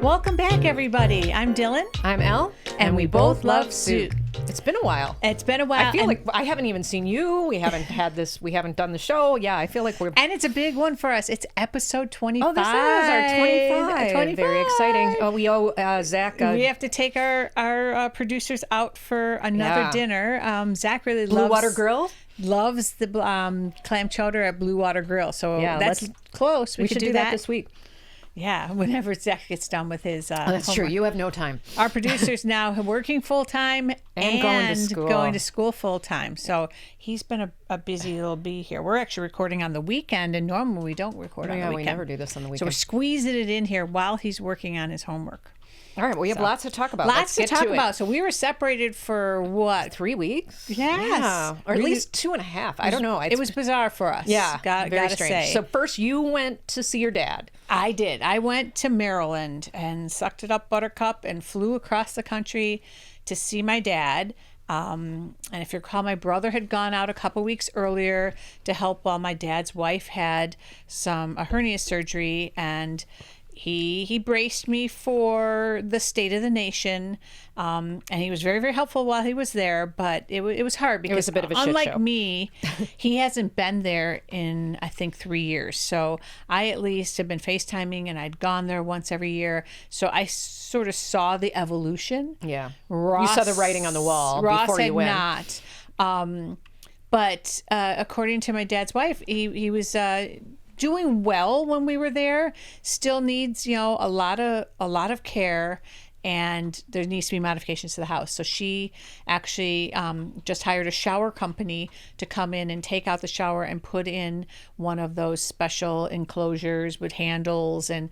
Welcome back, everybody. I'm Dylan. I'm Elle. And we both love Suit. It's been a while. It's been a while. I feel like I haven't even seen you. We haven't had this. We haven't done the show. Yeah, I feel like we're... And it's a big one for us. It's episode 25. Oh, this is our 25. Very exciting. Oh, we owe Zach... we have to take our producers out for another dinner. Zach really Blue Water Grill? Loves the clam chowder at Blue Water Grill. So that's close. We should do that this week. Yeah, whenever Zach gets done with his that's homework. true. You have no time. Our producer's now working full-time and going to school full-time. So he's been a busy little bee here. We're actually recording on the weekend, and normally we don't record on the weekend. We never do this on the weekend. So we're squeezing it in here while he's working on his homework. All right, we have lots to talk about. Lots to talk about. So we were separated for what? 3 weeks? Yes. Yeah. Or at least 2.5. I don't know. It was bizarre for us. Yeah. Gotta strange. say. So first you went to see your dad. I did. I went to Maryland and sucked it up, Buttercup, and flew across the country to see my dad. And if you recall, my brother had gone out a couple weeks earlier to help while my dad's wife had a hernia surgery, and he braced me for the state of the nation, and he was very, very helpful while he was there. But it was hard because, it was a bit of a shit unlike show. me, he hasn't been there in, I think, 3 years. So I at least have been FaceTiming, and I'd gone there once every year. So I sort of saw the evolution. Yeah, Ross, you saw the writing on the wall before you went. Ross had not. But according to my dad's wife, he was doing well when we were there. Still needs, a lot of care, and there needs to be modifications to the house. So she actually just hired a shower company to come in and take out the shower and put in one of those special enclosures with handles and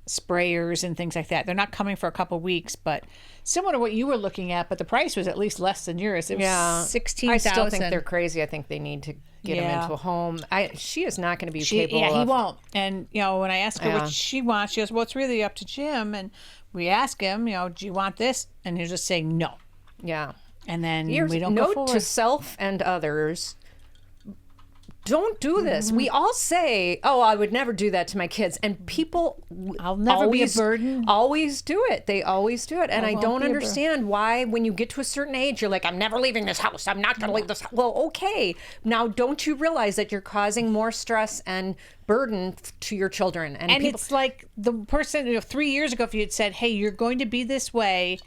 sprayers and things like that. They're not coming for a couple weeks, but similar to what you were looking at, but the price was at least less than yours. It was $16,000. I still think they're crazy. I think they need to get him into a home. She is not going to be capable of... Yeah, he won't. And, when I asked her what she wants, she goes, well, it's really up to Jim. And we ask him, do you want this? And he'll just say no. Yeah. And then we don't go forward. forward. To self and others, don't do this. Mm-hmm. We all say, oh, I would never do that to my kids. And people I'll never be a burden. Always do it. They always do it. And I don't understand why when you get to a certain age, you're like, I'm never leaving this house. I'm not going to leave this house. Well, okay. Now, don't you realize that you're causing more stress and burden to your children? And it's like the person, 3 years ago, if you had said, hey, you're going to be this way,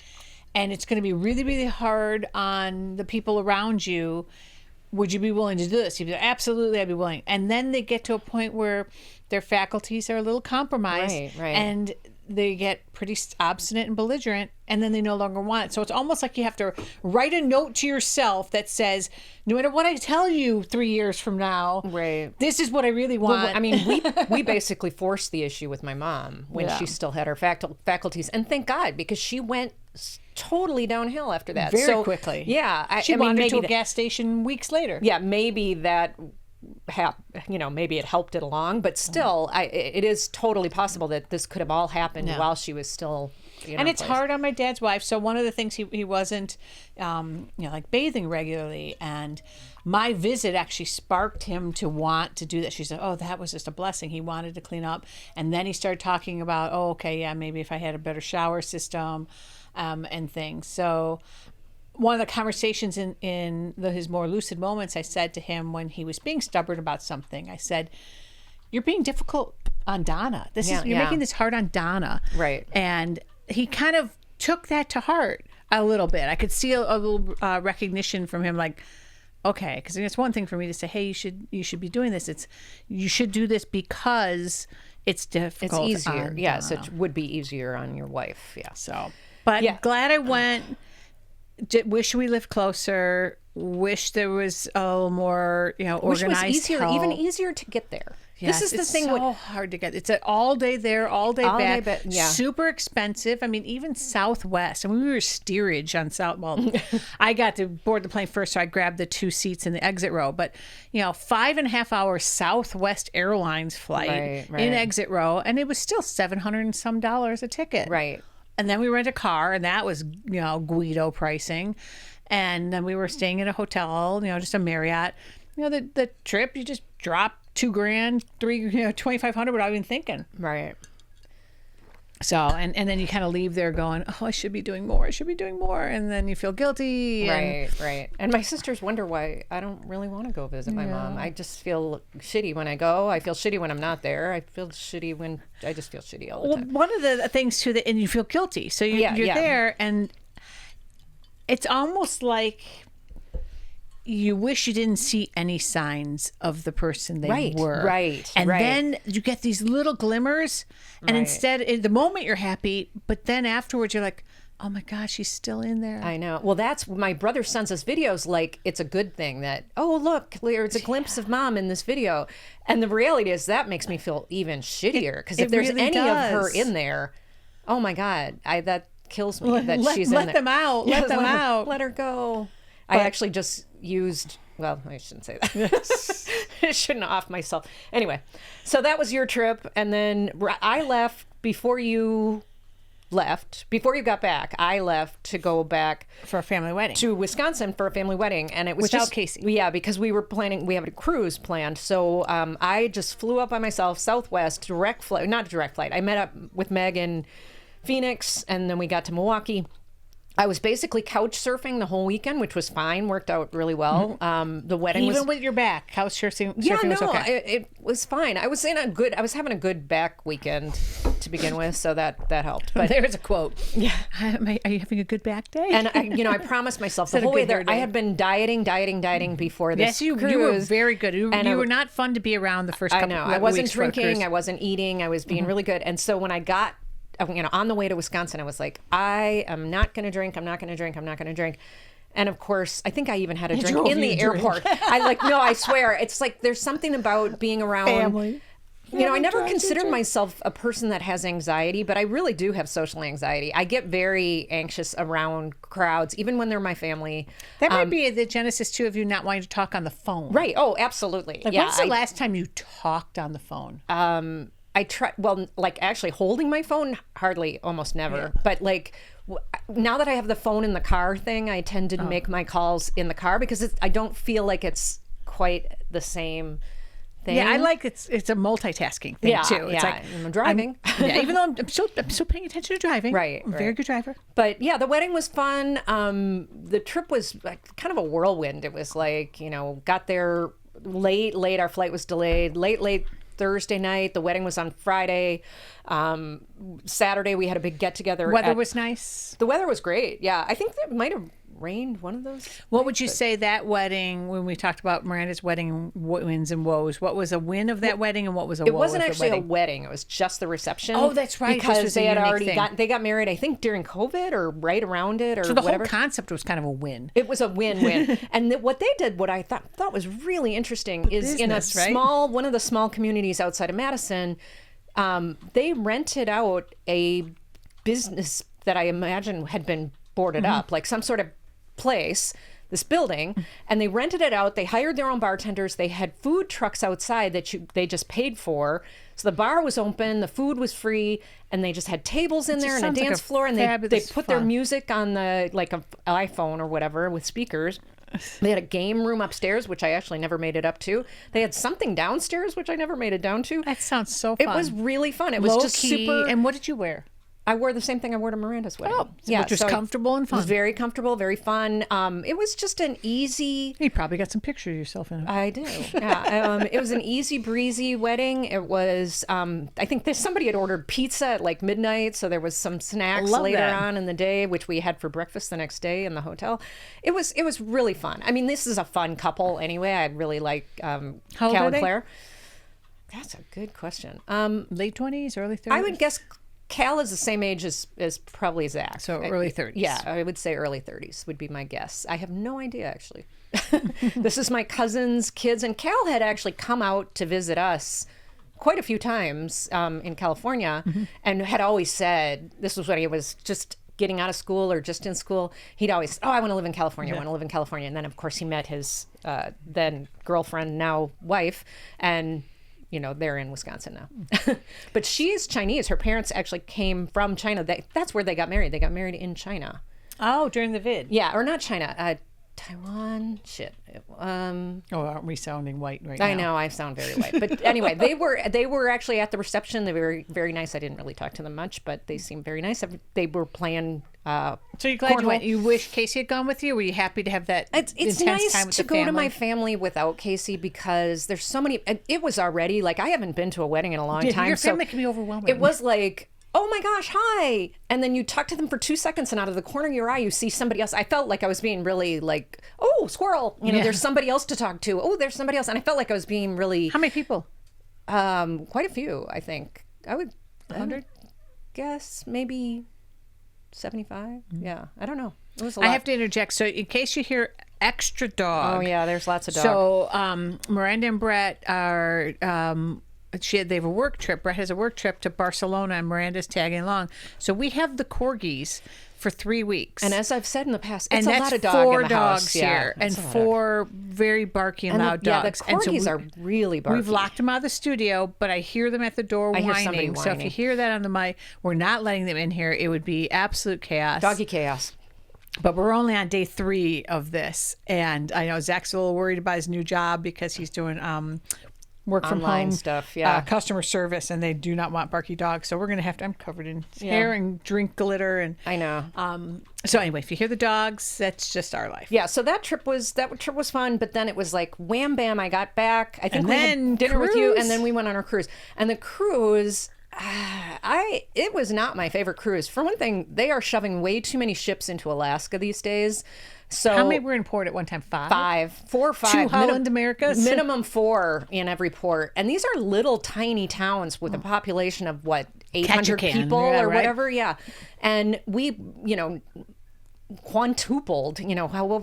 and it's going to be really, really hard on the people around you, would you be willing to do this? You'd be like, absolutely, I'd be willing. And then they get to a point where their faculties are a little compromised, right. And they get pretty obstinate and belligerent, and then they no longer want it. So it's almost like you have to write a note to yourself that says, no matter what I tell you 3 years from now, right, this is what I really want. Well, I mean, we basically forced the issue with my mom when she still had her faculties, and thank God, because she went totally downhill after that. Very quickly. Yeah. She wandered to a gas station weeks later. Yeah, maybe that... maybe it helped it along, but still, it is totally possible that this could have all happened while she was still. And it's hard on my dad's wife. So one of the things he wasn't, like bathing regularly, and my visit actually sparked him to want to do that. She said, "Oh, that was just a blessing. He wanted to clean up," and then he started talking about, "Oh, okay, yeah, maybe if I had a better shower system, and things." So. One of the conversations in his more lucid moments, I said to him when he was being stubborn about something, I said, "You're being difficult on Donna. You're making this hard on Donna." Right. And he kind of took that to heart a little bit. I could see a little recognition from him, like, okay, because it's one thing for me to say, "Hey, you should be doing this. You should do this because it's difficult. It's easier." Yes, Donna. it would be easier on your wife. Yeah. So, but glad I went. Wish we lived closer. Wish there was a little more, organized. Wish it was easier, help. even easier to get there. Yes, this is the thing. It's so hard to get. It's an all day there, all day back. Yeah. Super expensive. I mean, even Southwest. I mean, we were steerage on South. Well, I got to board the plane first, so I grabbed the 2 seats in the exit row. But 5.5 hour Southwest Airlines flight in exit row, and it was still $700 and some a ticket. Right. And then we rent a car, and that was, Guido pricing. And then we were staying at a hotel, just a Marriott. The trip, you just drop $2,000, $2,500 without even thinking. Right. So, and then you kind of leave there going, oh, I should be doing more. I should be doing more. And then you feel guilty. Right. And my sisters wonder why I don't really want to go visit my mom. I just feel shitty when I go. I feel shitty when I'm not there. I feel shitty when I just feel shitty all the time. One of the things too and you feel guilty. So you're there, and it's almost like you wish you didn't see any signs of the person they were. And then you get these little glimmers, and instead, in the moment you're happy, but then afterwards you're like, oh my gosh, she's still in there. I know. Well, that's my brother sends us videos like it's a good thing that, oh, look, there's a glimpse of mom in this video. And the reality is that makes me feel even shittier, because if there's really any does. of her in there, oh my God, that kills me that she's in there. Let them out. Let them out. Let her go. I actually just used, well, I shouldn't say that. I shouldn't off myself. Anyway, so that was your trip. And then I left before you got back. I left to go back For a family wedding. to Wisconsin for a family wedding. And it was Without Casey. Yeah, because we have a cruise planned. So I just flew up by myself, Southwest, not direct flight. I met up with Meg in Phoenix, and then we got to Milwaukee. I was basically couch surfing the whole weekend, which was fine. Worked out really well. The wedding Even with your back, couch surfing was okay. it was fine. I was having a good back weekend to begin with, so that helped. But there's a quote. Yeah, are you having a good back day? and I promised myself the whole way there. I had been dieting before this. Yes, you cruise. were very good. You were not fun to be around the first couple. I know. I wasn't weeks for a cruise. drinking. I wasn't eating. I was being really good. And so when I got on the way to Wisconsin, I was like, I am not going to drink. I'm not going to drink. I'm not going to drink. And of course, I think I even had a drink in the airport. I swear. It's like there's something about being around family. I never considered myself a person that has anxiety, but I really do have social anxiety. I get very anxious around crowds, even when they're my family. That might be the genesis, too, of you not wanting to talk on the phone. Right. Oh, absolutely. When's the last time you talked on the phone? I try, actually holding my phone, almost never. Yeah. But now that I have the phone in the car thing, I tend to make my calls in the car because I don't feel like it's quite the same thing. Yeah, I like it's a multitasking thing too. It's like I'm driving. Even though I'm still paying attention to driving. Right. I'm a very good driver. But yeah, the wedding was fun. The trip was kind of a whirlwind. It was got there late. Our flight was delayed. Late Thursday night. The wedding was on Friday. Saturday we had a big get together. Weather was nice. The weather was great. Yeah, I think that might have rained one of those. What would you say that wedding, when we talked about Miranda's wedding wins and woes, what was a win of that wedding and what was a woe? It wasn't of the actually wedding? a wedding. It was just the reception. Oh, that's right. Because they had already got married, I think, during COVID or right around it or so the whatever. whole concept was kind of a win. It was a win-win. And what they did, what I thought was really interesting, is in a one of the small communities outside of Madison, they rented out a business that I imagine had been boarded up, like some sort of place, this building, and they rented it out. They hired their own bartenders. They had food trucks outside that they just paid for. So the bar was open, the food was free, and they just had tables in there and a dance floor, and they put their music on the an iPhone or whatever with speakers. They had a game room upstairs, which I actually never made it up to. They had something downstairs, which I never made it down to. That sounds so fun. It was really fun. It was just super. And what did you wear? I wore the same thing I wore to Miranda's wedding. Oh, yeah, which was comfortable and fun. It was very comfortable, very fun. It was just an easy. You probably got some pictures of yourself in it. I do. Yeah. It was an easy breezy wedding. It was. I think somebody had ordered pizza at midnight, so there was some snacks later on in the day, which we had for breakfast the next day in the hotel. It was really fun. I mean, this is a fun couple anyway. I really like Cal and Claire. That's a good question. Late 20s, early 30s. I would guess. Cal is the same age as probably Zach. So early 30s. Yeah, I would say early 30s would be my guess. I have no idea, actually. This is my cousin's kids, and Cal had actually come out to visit us quite a few times in California, and had always said, this was when he was just getting out of school or just in school, he'd always, I want to live in California, I want to live in California. And then, of course, he met his then girlfriend, now wife, and they're in Wisconsin now. But she's Chinese. Her parents actually came from China. That's where they got married. They got married in China. Oh, during the vid. Yeah, or not China. Taiwan. Shit. Oh, aren't we sounding white right now? I know I sound very white, but anyway, they were actually at the reception. They were very, very nice. I didn't really talk to them much, but they seemed very nice. They were playing. So you're glad you went. You wish Casey had gone with you? Were you happy to have that It's intense nice time with to the go family? to my family without Casey because there's so many. It was already like I haven't been to a wedding in a long time. Your family so can be overwhelming. It was like, oh my gosh, hi. And then you talk to them for 2 seconds and out of the corner of your eye, you see somebody else. I felt like I was being really like, oh, squirrel. There's somebody else to talk to. Oh, there's somebody else. And I felt like I was being really. How many people? Quite a few, I think. I would 100? guess maybe 75. Yeah. I don't know. It was a lot. I have to interject. So in case you hear extra dog. Oh, yeah. There's lots of dogs. So Miranda and Brett are... they have a work trip. Brett has a work trip to Barcelona, and Miranda's tagging along. So we have the corgis for 3 weeks. And as I've said in the past, it's and a that's lot of dogs 4 in the dogs house. here, Yeah, and 4 very barky and loud dogs. Yeah, the corgis and so are really barky. We've locked them out of the studio, but I hear them at the door hear somebody whining. So if you whining. hear that on the mic, we're not letting them in here. It would be absolute chaos. Doggy chaos. But we're only on day 3 of this, and I know Zach's a little worried about his new job because he's doing work from Online home stuff, yeah. customer service, and they do not want barky dogs. So we're gonna have to. I'm covered in hair and drink glitter, and I know. So anyway, if you hear the dogs, that's just our life. Yeah, so that trip was fun, but then it was like wham bam, I got back. I think And we then had dinner with you, cruise. and then we went on our cruise. And the cruise, it was not my favorite cruise. For one thing, they are shoving way too many ships into Alaska these days. So How many were in port at one time? 5? 4 or 5. 2 Holland Americas? Minimum 4 in every port. And these are little tiny towns with a population of what, 800 Ketchikan, people yeah, or right. whatever. Yeah. And we, quintupled,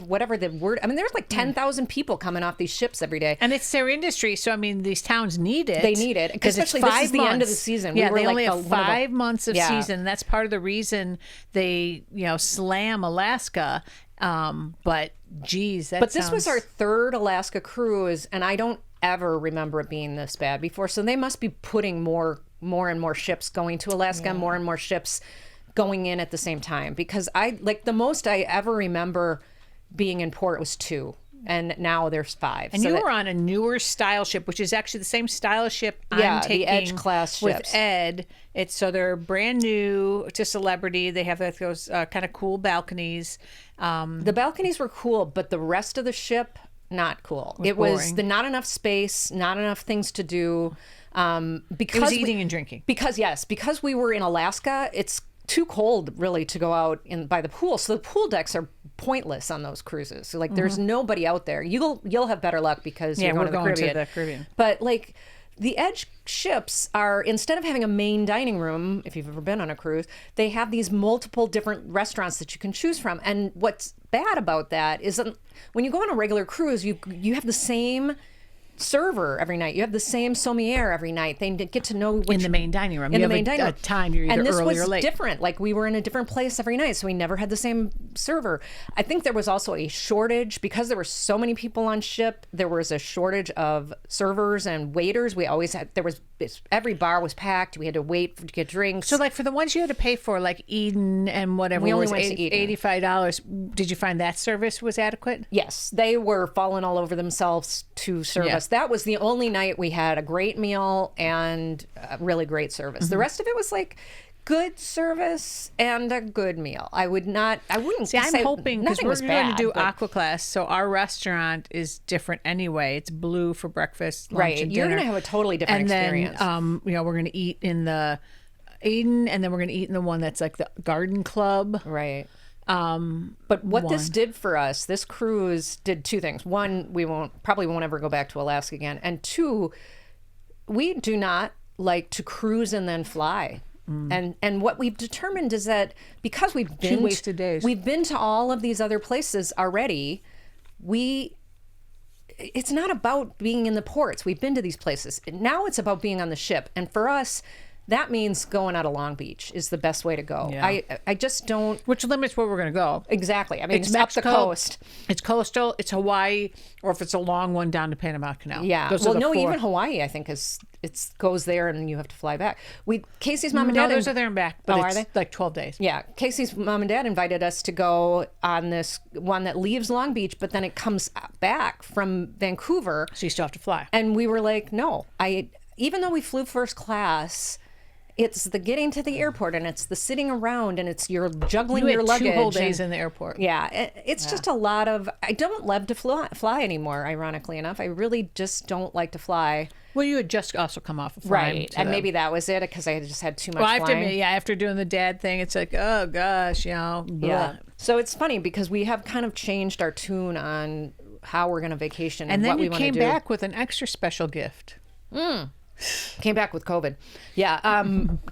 whatever the word. I mean, there's like 10,000 people coming off these ships every day. And it's their industry, so I mean, these towns need it. They need it, 'Cause it's especially this 5 is the end of the months. season. Yeah, We were they like only have one of the- 5 months of Yeah. season. That's part of the reason they, slam Alaska. But geez, that But this was sounds- our 3rd Alaska cruise, and I don't ever remember it being this bad before. So they must be putting more and more ships going to Alaska, more and more ships going in at the same time. Because the most I ever remember being in port was 2, and now there's 5. And So you that- were on a newer style ship, which is actually the same style ship Yeah, I'm the taking Edge class with ships. Ed. So they're brand new to Celebrity. They have those kind of cool balconies. The balconies were cool, but the rest of the ship, not cool. It was boring. not enough space, not enough things to do. Because It was eating and drinking. Because we were in Alaska, it's too cold really to go out by the pool. So the pool decks are pointless on those cruises. So there's nobody out there. You'll have better luck because you're we're going going to the Caribbean. But the Edge ships are, instead of having a main dining room, if you've ever been on a cruise, they have these multiple different restaurants that you can choose from. And what's bad about that is that when you go on a regular cruise, you have the same server every night. You have the same sommelier every night. They get to know which, In the main dining room. in You the have main dining room. a time you're either and this early was or late. different. We were in a different place every night, so we never had the same server. I think there was also a shortage because there were so many people on ship. There was a shortage of servers and waiters. We always had. Every bar was packed. We had to wait to get drinks. So for the ones you had to pay for, like Eden and whatever, We only was went to Eden. $85. Did you find that service was adequate? Yes, they were falling all over themselves to serve Yeah. us. That was the only night we had a great meal and really great service. Mm-hmm. The rest of it was good service and a good meal. I wouldn't See, I'm say hoping because nothing we're was going to bad, do but- aqua class, so our restaurant is different anyway. It's blue for breakfast, lunch, Right, and you're dinner. going to have a totally different and experience. then, we're going to eat in the Eden, and then we're going to eat in the one that's like the Garden Club. Right. But what this did for us, this cruise did 2 things. One, we probably won't ever go back to Alaska again. And 2, we do not like to cruise and then fly. And what we've determined is that because we've been wasted days. we've been to all of these other places already, it's not about being in the ports. We've been to these places. Now it's about being on the ship. And for us, that means going out of Long Beach is the best way to go. Yeah. I just don't. Which limits where we're going to go. Exactly. I mean, it's up the Mexico, coast. It's coastal. It's Hawaii, or if it's a long one, down to Panama Canal. Yeah. Those are the four. Even Hawaii, I think it goes there and you have to fly back. Casey's mom and dad. No, those are there and back. But are it's they? like 12 days. Yeah. Casey's mom and dad invited us to go on this one that leaves Long Beach, but then it comes back from Vancouver. So you still have to fly. And we were like, no. Even though we flew first class, it's the getting to the airport and it's the sitting around and it's you're juggling your luggage. 2 whole days in the airport. Yeah, it's just a lot of. I don't love to fly anymore. Ironically enough, I really just don't like to fly. Well, you had just also come off of flying. Right, and maybe that was it because I just had too much. Well, I have to flying. admit, after doing the dad thing, it's like, oh gosh, blah. Yeah. So it's funny because we have kind of changed our tune on how we're going to vacation and then what we you want to do. came back with an extra special gift. Came back with COVID. Yeah.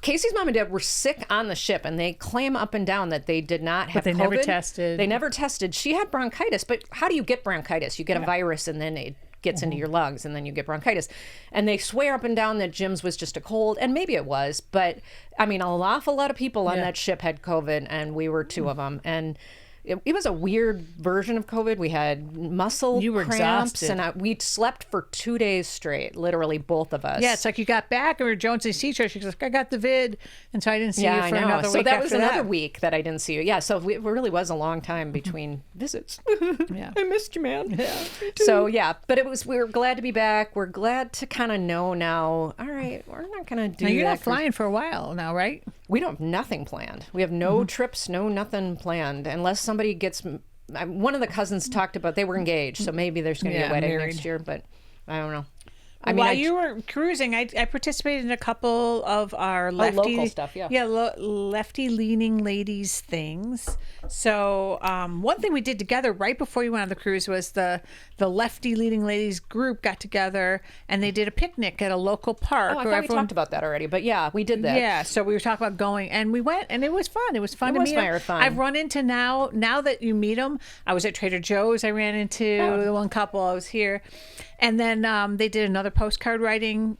Casey's mom and dad were sick on the ship, and they claim up and down that they did not have But they COVID. never tested. They never tested. She had bronchitis, but how do you get bronchitis? You get a virus, and then it gets into your lungs, and then you get bronchitis. And they swear up and down that Jim's was just a cold, and maybe it was. But, I mean, an awful lot of people on that ship had COVID, and we were 2 of them. And it was a weird version of COVID. We had muscle You were cramps, exhausted. and we slept for 2 days straight, literally both of us. Yeah, it's like you got back, and we were Jonesy sees her. She's like, I got the vid, and so I didn't see you for another so week. that was after another week that I didn't see you. Yeah, so it really was a long time between visits. Yeah. I missed you, man. Yeah, me too. So yeah, but we were glad to be back. We're glad to kind of know now. All right, we're not gonna do Now, you're that. not flying for a while now, right? We don't have nothing planned. We have no trips, no nothing planned, unless somebody gets. One of the cousins talked about they were engaged, so maybe there's going to be a wedding married. next year, but I don't know. While you were cruising, I participated in a couple of our lefty local stuff, yeah. lefty leaning ladies things. So one thing we did together right before you went on the cruise was the lefty leaning ladies group got together and they did a picnic at a local park. Oh, I thought we talked about that already, but yeah, we did that. Yeah, so we were talking about going, and we went, and it was fun. It was fun to was meet very them. fun. I've run into now that you meet them. I was at Trader Joe's. I ran into the one couple. I was here, and then they did another postcard writing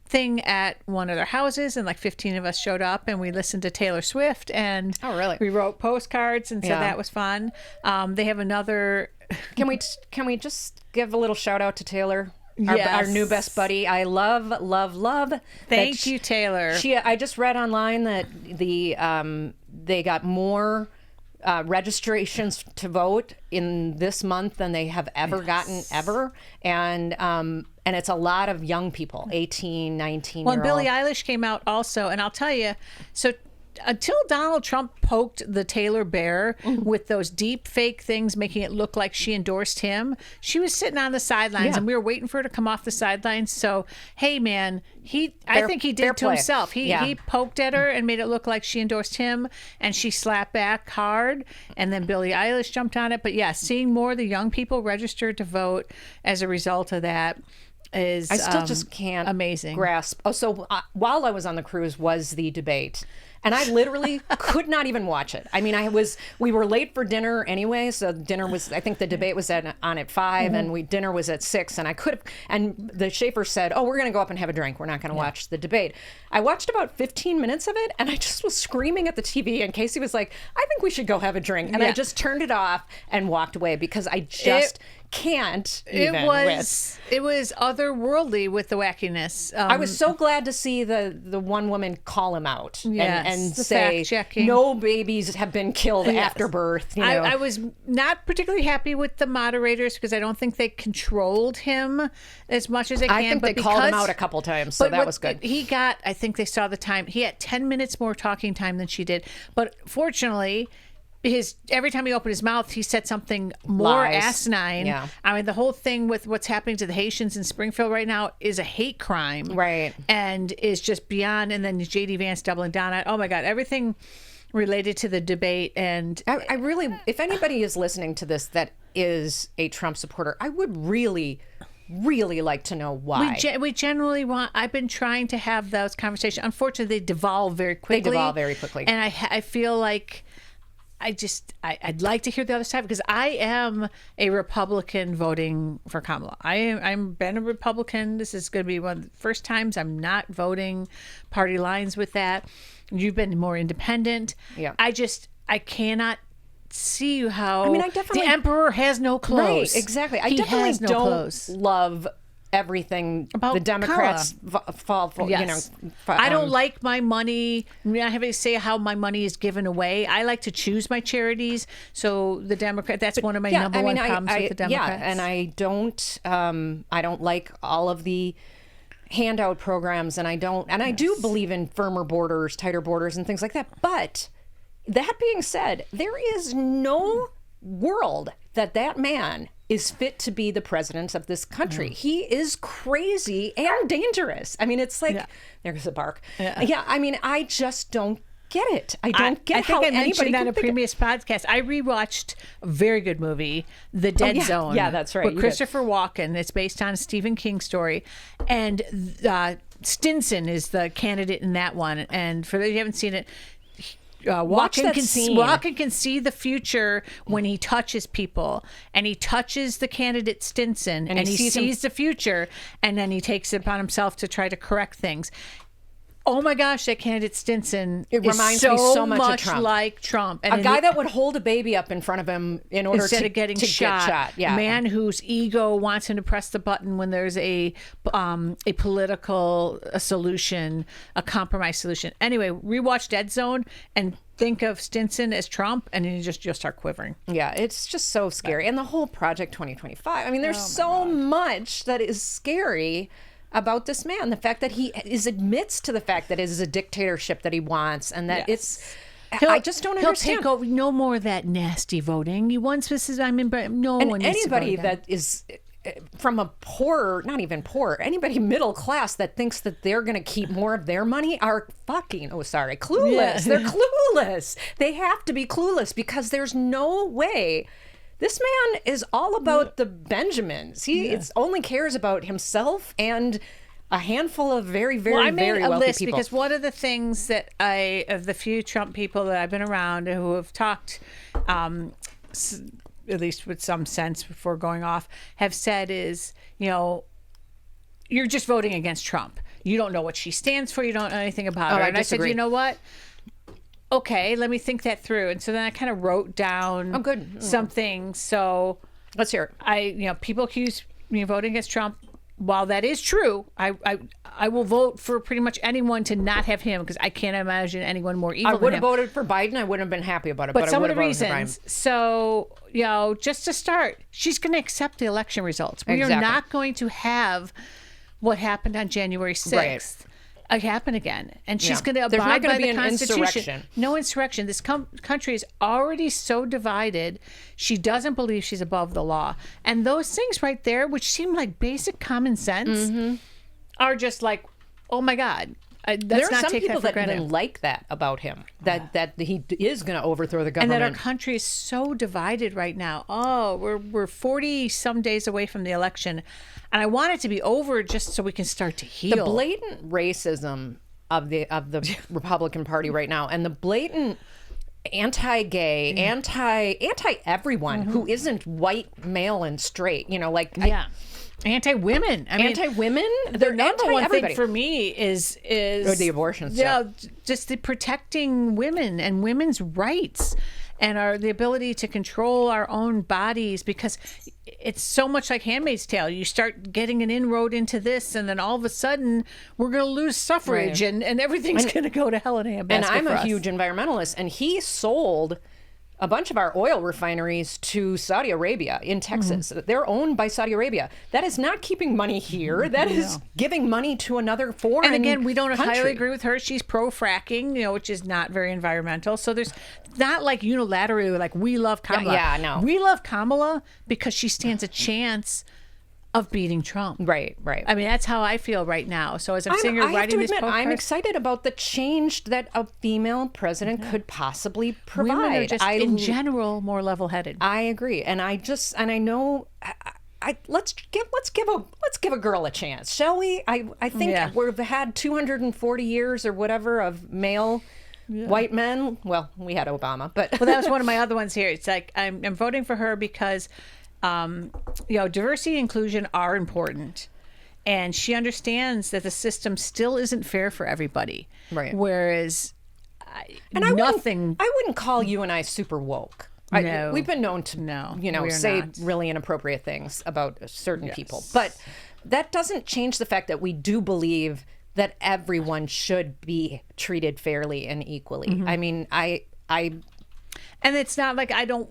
thing at one of their houses, and like 15 of us showed up, and we listened to Taylor Swift, and really? we wrote postcards, and so that was fun. They have another. Can we just give a little shout out to Taylor? Yes. Our new best buddy. I love. Thank you, Taylor. I just read online that they got more registrations to vote in this month than they have ever gotten ever, and it's a lot of young people, 18, 19 Well, year and Billie old. Eilish came out also, and I'll tell you, so until Donald Trump poked the Taylor Bear with those deep fake things, making it look like she endorsed him, she was sitting on the sidelines, and we were waiting for her to come off the sidelines. So, hey, man, I think he did it to play. himself. He poked at her and made it look like she endorsed him, and she slapped back hard, and then Billie Eilish jumped on it. But yeah, seeing more of the young people registered to vote as a result of that is I still just can't amazing grasp. Oh, so while I was on the cruise was the debate. And I literally could not even watch it. I mean, we were late for dinner anyway. So dinner was, I think the debate was on at 5 and dinner was at 6. And the Schaefer said, oh, we're going to go up and have a drink. We're not going to watch the debate. I watched about 15 minutes of it and I just was screaming at the TV. And Casey was like, I think we should go have a drink. And I just turned it off and walked away because I just can't even. It was otherworldly with the wackiness. I was so glad to see the one woman call him out and the say fact-checking. no babies have been killed after birth. You know? I was not particularly happy with the moderators because I don't think they controlled him as much as they can. I think they called him out a couple times, so that was good. He got, I think they saw the time. He had 10 minutes more talking time than she did. But fortunately, every time he opened his mouth, he said something more asinine. Yeah. I mean, the whole thing with what's happening to the Haitians in Springfield right now is a hate crime. Right. And is just beyond. And then J.D. Vance doubling down on, oh my God, everything related to the debate. And I really, if anybody is listening to this that is a Trump supporter, I would really like to know why. We generally want. I've been trying to have those conversations. Unfortunately, they devolve very quickly. And And I feel like I'd like to hear the other side because I am a Republican voting for Kamala. I'm been a Republican. This is going to be one of the first times I'm not voting party lines with that. You've been more independent. Yeah. I cannot see how. I mean, I definitely, the emperor has no clothes. Right, exactly. I He definitely has no don't clothes. love everything About the Democrats fall for. Yes. I don't like my money. I have to say how my money is given away. I like to choose my charities. So the Democrat, that's one of my number one problems with the Democrats. Yeah, and I don't like all of the handout programs, and I do believe in firmer borders, tighter borders, and things like that. But that being said, there is no world that man is fit to be the president of this country. He is crazy and dangerous. I mean, it's like, there's a bark. Yeah, I mean, I just don't get it. I don't get how I anybody mentioned on can a previous podcast. I rewatched a very good movie, The Dead Zone. Yeah, that's right. With Christopher Walken. It's based on a Stephen King story. And Stinson is the candidate in that one. And for those who haven't seen it, Walken can see the future when he touches people, and he touches the candidate Stinson, and he sees the future, and then he takes it upon himself to try to correct things. Oh my gosh, that candidate Stinson reminds me so much of Trump. Like Trump. And a guy that would hold a baby up in front of him in order instead of getting shot. Get shot. Yeah. A man whose ego wants him to press the button when there's a political solution, a compromise solution. Anyway, rewatch Dead Zone and think of Stinson as Trump, and then you'll start quivering. Yeah, it's just so scary. And the whole Project 2025. I mean, there's so much that is scary about this man. The fact that he admits to the fact that it is a dictatorship that he wants, and that I just don't understand. He'll take over. No more of that nasty voting. He once says, "I'm in." No and one. Anybody that is from a poor, not even poor, anybody middle class that thinks that they're going to keep more of their money are clueless. Yeah. They're clueless. They have to be clueless because there's no way. This man is all about the Benjamins. He only cares about himself and a handful of very, very, very wealthy people. I made a list because one of the things that of the few Trump people that I've been around who have talked, at least with some sense before going off, have said is, you're just voting against Trump. You don't know what she stands for. You don't know anything about her. And I said, you know what? Okay, let me think that through. And so then I kind of wrote down something. So let's hear it. People accuse me of voting against Trump. While that is true, I will vote for pretty much anyone to not have him because I can't imagine anyone more evil than him. I would have voted for Biden. I wouldn't have been happy about it. But some of the reasons. So, just to start, she's going to accept the election results. We are not going to have what happened on January 6th. Right. Happen again, and she's going to abide by the Constitution. Insurrection. No insurrection. This country is already so divided. She doesn't believe she's above the law, and those things right there, which seem like basic common sense, are just like, oh my God. There are some people that even like that about him, that he is going to overthrow the government. And that our country is so divided right now. Oh, we're 40 some days away from the election. And I want it to be over just so we can start to heal. The blatant racism of the Republican Party right now, and the blatant anti-gay, anti-everyone who isn't white, male, and straight. Anti-women. Anti-women? The number one thing for me is the abortion stuff. Just the protecting women and women's rights and the ability to control our own bodies, because it's so much like Handmaid's Tale. You start getting an inroad into this, and then all of a sudden we're going to lose suffrage, and everything's going to go to hell in a handbasket. And I'm a huge environmentalist, and he sold a bunch of our oil refineries to Saudi Arabia in Texas. They're owned by Saudi Arabia. That is not keeping money here. That is giving money to another foreign country. And again, we don't entirely agree with her. She's pro-fracking, which is not very environmental. So there's not like unilaterally like we love Kamala. Yeah, no. We love Kamala because she stands a chance of beating Trump. Right. I mean, that's how I feel right now. So as I'm sitting here writing this postcard, I'm excited about the change that a female president could possibly provide. Women are just, in general, more level-headed. I agree, and I know. Let's give a girl a chance, shall we? I think we've had 240 years or whatever of male White men, well, we had Obama, but Well, that was one of my other ones here. It's like I'm voting for her because, diversity and inclusion are important, and she understands that the system still isn't fair for everybody. Right. Whereas, and I wouldn't call you and I super woke. No. We've been known to, say not. really inappropriate things about certain people, but that doesn't change the fact that we do believe that everyone should be treated fairly and equally. I mean, and it's not like I don't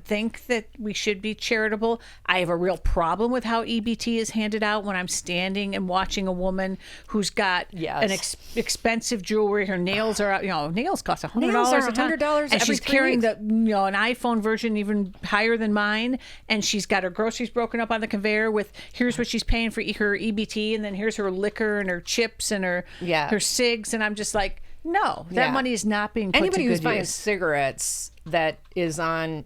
think that we should be charitable. I have a real problem with how EBT is handed out when I'm standing and watching a woman who's got an expensive jewelry. Her nails are out. Nails cost $100 a ton. $100 and she's carrying an iPhone version even higher than mine. And she's got her groceries broken up on the conveyor with here's what she's paying for her EBT, and then here's her liquor and her chips and her cigs. And I'm just like, no, that money is not being put anybody to good who's buying use. Cigarettes that is on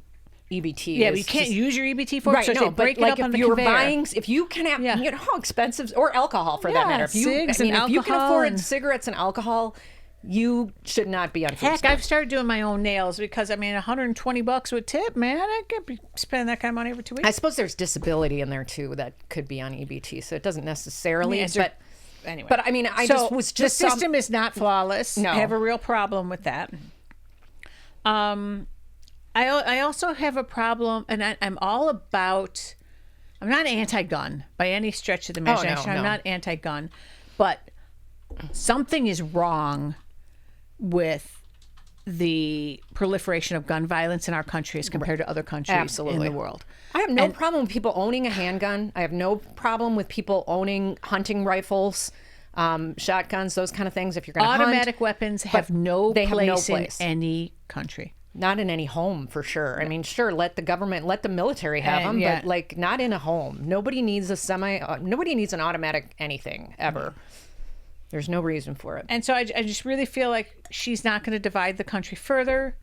EBT. Yeah, but you can't use your EBT for it. Right, So they break it up on the conveyor. If you can have, you know how expensive, or alcohol for that matter. If you can afford cigarettes and alcohol, you should not be on food Heck, stamps. I've started doing my own nails because $120 with tip, man. I could be spending that kind of money every 2 weeks. I suppose there's disability in there too that could be on EBT, so it doesn't necessarily. Anyway, but I mean, the system is not flawless. No. I have a real problem with that. I also have a problem, and I'm all about. I'm not anti-gun by any stretch of the imagination. I'm not anti-gun, but something is wrong with the proliferation of gun violence in our country as compared to other countries in the world. I have no problem with people owning a handgun. I have no problem with people owning hunting rifles, shotguns, those kind of things. If you're going to automatic weapons have no place in any country. Not in any home, for sure. I mean, sure, let the government, let the military have them, but like not in a home. Nobody needs nobody needs an automatic anything ever. There's no reason for it. And so I just really feel like she's not going to divide the country further,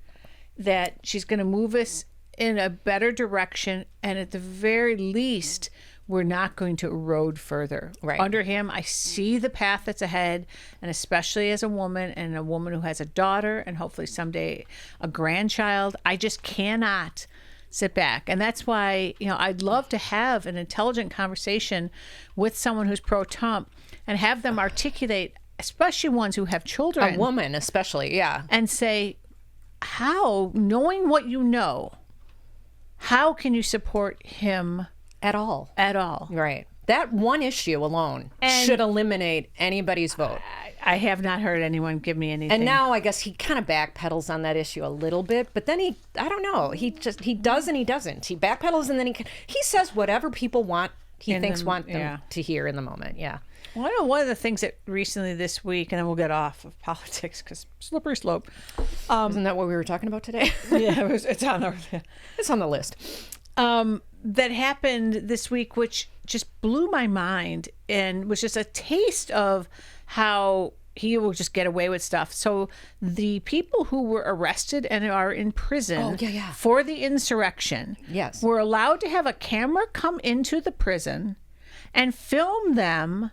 that she's going to move us in a better direction, and at the very least, we're not going to erode further. Right. Under him, I see the path that's ahead, and especially as a woman, and a woman who has a daughter and hopefully someday a grandchild, I just cannot sit back. And that's why, I'd love to have an intelligent conversation with someone who's pro-Trump and have them articulate, especially ones who have children. A woman especially, yeah. And say, how, knowing what you know, how can you support him at all? Right. That one issue alone should eliminate anybody's vote. I have not heard anyone give me anything. And now I guess he kind of backpedals on that issue a little bit, but then I don't know. He does and he doesn't. He backpedals and then he says whatever people want, want them to hear in the moment. Yeah. Well, I know one of the things that recently this week, and then we'll get off of politics because slippery slope. Isn't that what we were talking about today? Yeah, it's on the list. That happened this week, which just blew my mind and was just a taste of how he will just get away with stuff. So the people who were arrested and are in prison for the insurrection were allowed to have a camera come into the prison and film them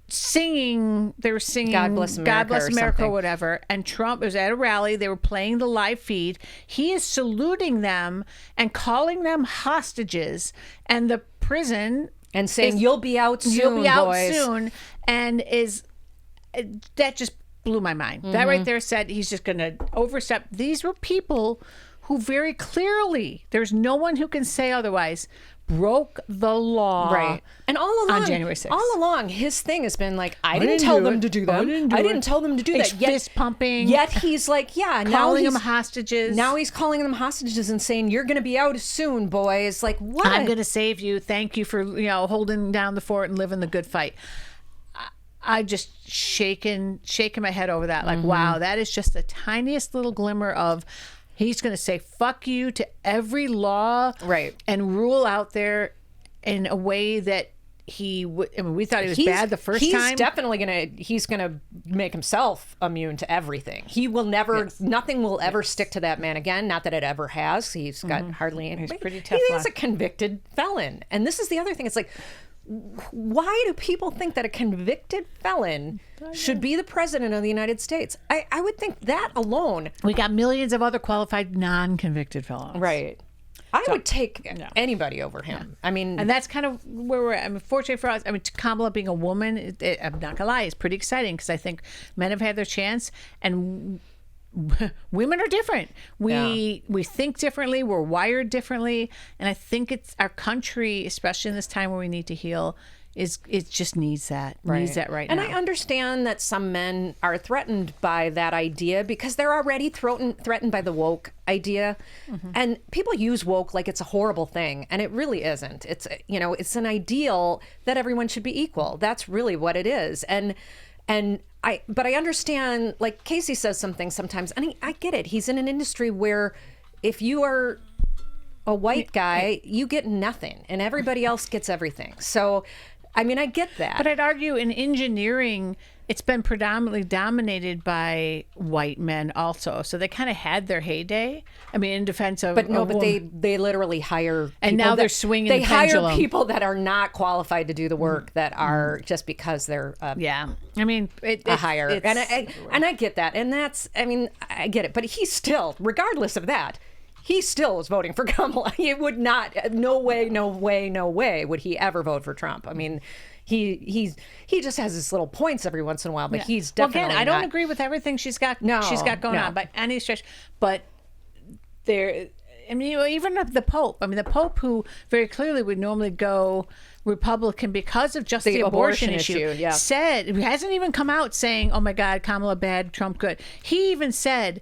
singing. They were singing God Bless America or whatever. And Trump was at a rally. They were playing the live feed. He is saluting them and calling them hostages. And the prison and saying, "You'll be out soon, you'll be out boys." soon. And that just blew my mind. That right there said he's just going to overstep. These were people who very clearly, there's no one who can say otherwise, broke the law. Right. And all along, on January 6th. All along, his thing has been like, I didn't tell them to do that. I didn't tell them to do that. Fist pumping. Yet he's like, calling them hostages. Now he's calling them hostages and saying, "You're going to be out soon, boys." Like, what? I'm going to save you. Thank you for holding down the fort and living the good fight. I just shaking my head over that. Like, wow, that is just the tiniest little glimmer of. He's going to say "fuck you" to every law, and rule out there in a way that he would. I mean, we thought he was bad the first time. He's definitely he's gonna make himself immune to everything. He will never. Nothing will ever stick to that man again. Not that it ever has. He's got hardly any. He's pretty tough. He is a convicted felon, and this is the other thing. It's like, why do people think that a convicted felon should be the president of the United States? I would think that alone. We got millions of other qualified non-convicted felons. Right. I would take anybody over him. I mean, and that's kind of where we're at. I mean, fortunately for us, I mean, Kamala being a woman, I'm not gonna lie, it's pretty exciting because I think men have had their chance, and women are different. We think differently. We're wired differently, and I think it's our country, especially in this time where we need to heal. It just needs that. Needs that right now. And I understand that some men are threatened by that idea because they're already threatened by the woke idea. And people use woke like it's a horrible thing, and it really isn't. It's it's an ideal that everyone should be equal. That's really what it is. But I understand, like Casey says something sometimes, and I get it. He's in an industry where if you are a white guy, you get nothing, and everybody else gets everything. So, I mean, I get that. But I'd argue in engineering, it's been predominantly dominated by white men also. So they kind of had their heyday. I mean, in defense of... But they literally hire people. And now they're swinging the pendulum. They hire people that are not qualified to do the work that are just because they're... yeah. I mean... a hire. And I get that. And that's... I mean, I get it. But he's still, regardless of that... He still was voting for Kamala. He would not, no way would he ever vote for Trump. I mean, he just has his little points every once in a while, but he's definitely again, I don't agree with everything she's got going on by any stretch. But there, I mean, even the Pope. I mean, the Pope, who very clearly would normally go Republican because of just the abortion issue, said, hasn't even come out saying, "Oh my God, Kamala bad, Trump good." He even said,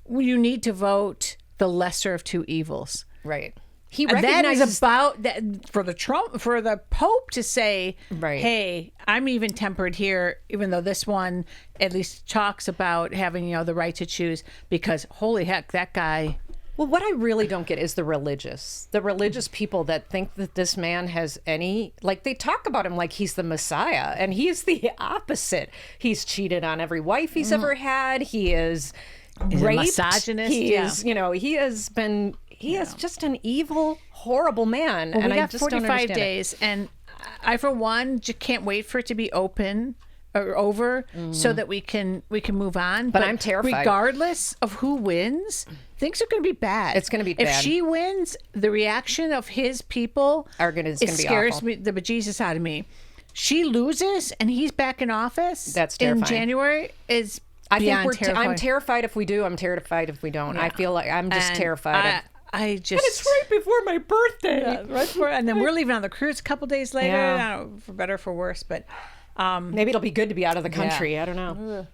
well, "You need to vote the lesser of two evils." Right. He recognizes that is about that for the Pope to say, right. "Hey, I'm even tempered here," even though this one at least talks about having the right to choose. Because holy heck, that guy. Well, what I really don't get is the religious people that think that this man has any, like, they talk about him like he's the Messiah, and he's the opposite. He's cheated on every wife he's ever had. He is. He's raped. A misogynist. He is, he is just an evil, horrible man. Well, and we got I just 45 days, and I, for one, just can't wait for it to be open or over so that we can move on. But I'm terrified. Regardless of who wins, things are going to be bad. It's going to be if bad. She wins, the reaction of his people scares me the bejesus out of me. She loses, and he's back in office. That's terrifying. In January is. I'm terrified if we do. I'm terrified if we don't. Yeah. I feel like I'm just terrified. And it's right before my birthday. Yeah, and then we're leaving on the cruise a couple days later. I don't know, for better or for worse, but maybe it'll be good to be out of the country. I don't know.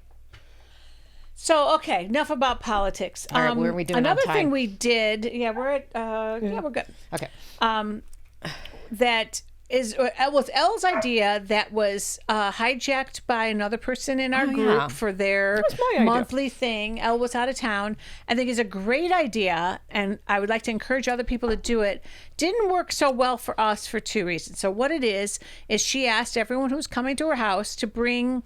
So okay, enough about politics. All right, where are we doing? Another thing we did. Yeah, we're at. We're good. Okay. That was Elle's idea that was hijacked by another person in our group for their monthly thing. Elle was out of town. I think it's a great idea, and I would like to encourage other people to do it. Didn't work so well for us for two reasons. So what it is she asked everyone who's coming to her house to bring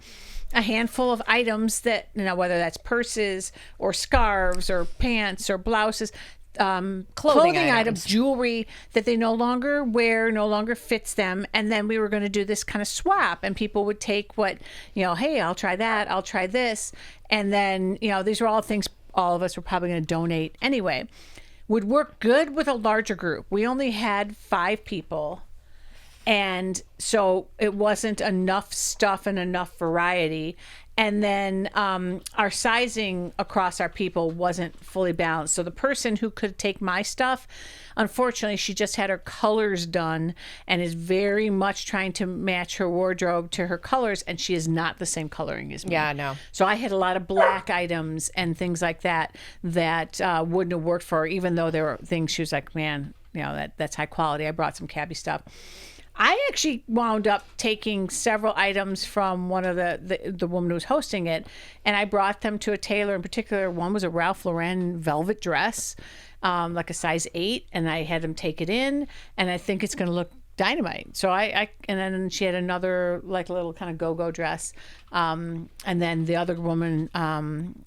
a handful of items that, whether that's purses or scarves or pants or blouses, clothing items, jewelry that they no longer wear, no longer fits them. And then we were going to do this kind of swap, and people would take what, hey, I'll try that, I'll try this. And then, these are all things all of us were probably going to donate anyway. Would work good with a larger group. We only had 5 people. And so it wasn't enough stuff and enough variety. And then our sizing across our people wasn't fully balanced. So the person who could take my stuff, unfortunately, she just had her colors done and is very much trying to match her wardrobe to her colors. And she is not the same coloring as me. Yeah, I know. So I had a lot of black items and things like that wouldn't have worked for her, even though there were things she was like, man, that's high quality. I brought some cabbie stuff. I actually wound up taking several items from one of the woman who was hosting it, and I brought them to a tailor in particular. One was a Ralph Lauren velvet dress, like a size 8, and I had him take it in, and I think it's going to look dynamite. So I and then she had another like little kind of go-go dress. And then the other woman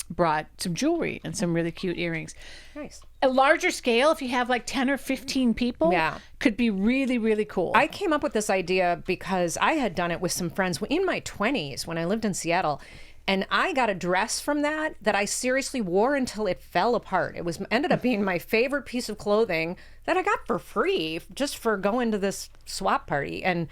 brought some jewelry and some really cute earrings. Nice. A larger scale, if you have like 10 or 15 people, could be really, really cool. I came up with this idea because I had done it with some friends in my 20s when I lived in Seattle. And I got a dress from that I seriously wore until it fell apart. It ended up being my favorite piece of clothing that I got for free just for going to this swap party. And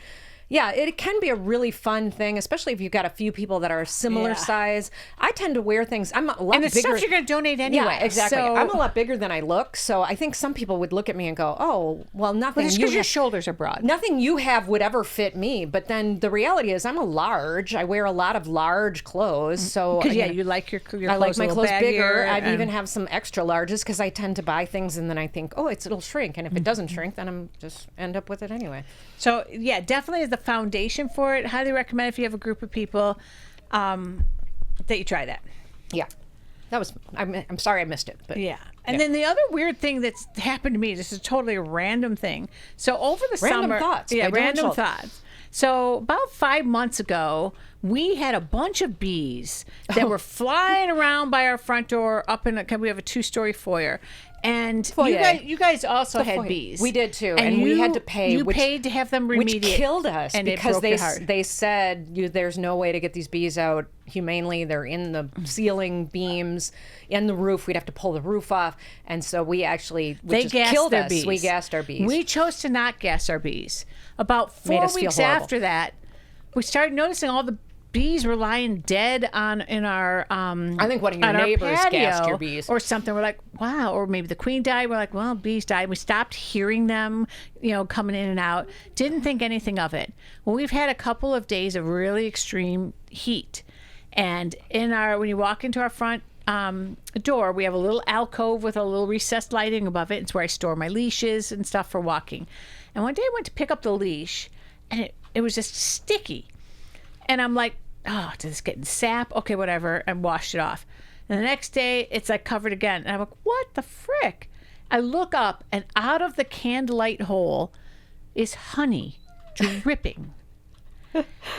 yeah, it can be a really fun thing, especially if you've got a few people that are a similar size. I tend to wear things. I'm a lot and it's bigger. stuff you're going to donate anyway. Yeah, exactly. So... I'm a lot bigger than I look, so I think some people would look at me and go, "Oh, well, nothing." Well, it's because your shoulders are broad. Nothing you have would ever fit me. But then the reality is, I'm a large. I wear a lot of large clothes, so you like your clothes. I like my clothes bigger. I'd and... even have some extra larges because I tend to buy things and then I think, "Oh, it'll shrink," and if it doesn't shrink, then I'm just end up with it anyway. So yeah, definitely is the foundation for it. Highly recommend if you have a group of people that you try that. Yeah, that was. I'm sorry I missed it, but yeah. And then the other weird thing that's happened to me. This is totally a random thing. So over the summer, thoughts. Yeah, random thoughts. So about 5 months ago, we had a bunch of bees that were flying around by our front door. We have a 2-story foyer. And you guys also had bees. We did too, and we had to pay. You paid to have them remediate, which killed us and because they they said there's no way to get these bees out humanely. They're in the ceiling beams, in the roof. We'd have to pull the roof off, and so we actually killed us. Bees. We gassed our bees. We chose to not gas our bees. About 4 weeks after that, we started noticing all the bees were lying dead in our I think one of your neighbors gassed your bees or something. We're like, wow. Or maybe the queen died. We're like, well, bees died. We stopped hearing them, coming in and out. Didn't think anything of it. Well, we've had a couple of days of really extreme heat, and when you walk into our front door, we have a little alcove with a little recessed lighting above it. It's where I store my leashes and stuff for walking. And one day I went to pick up the leash, and it was just sticky, and I'm like, oh, did this get in sap? Okay, whatever. And washed it off. And the next day, it's like covered again. And I'm like, what the frick? I look up, and out of the candlelight hole is honey dripping.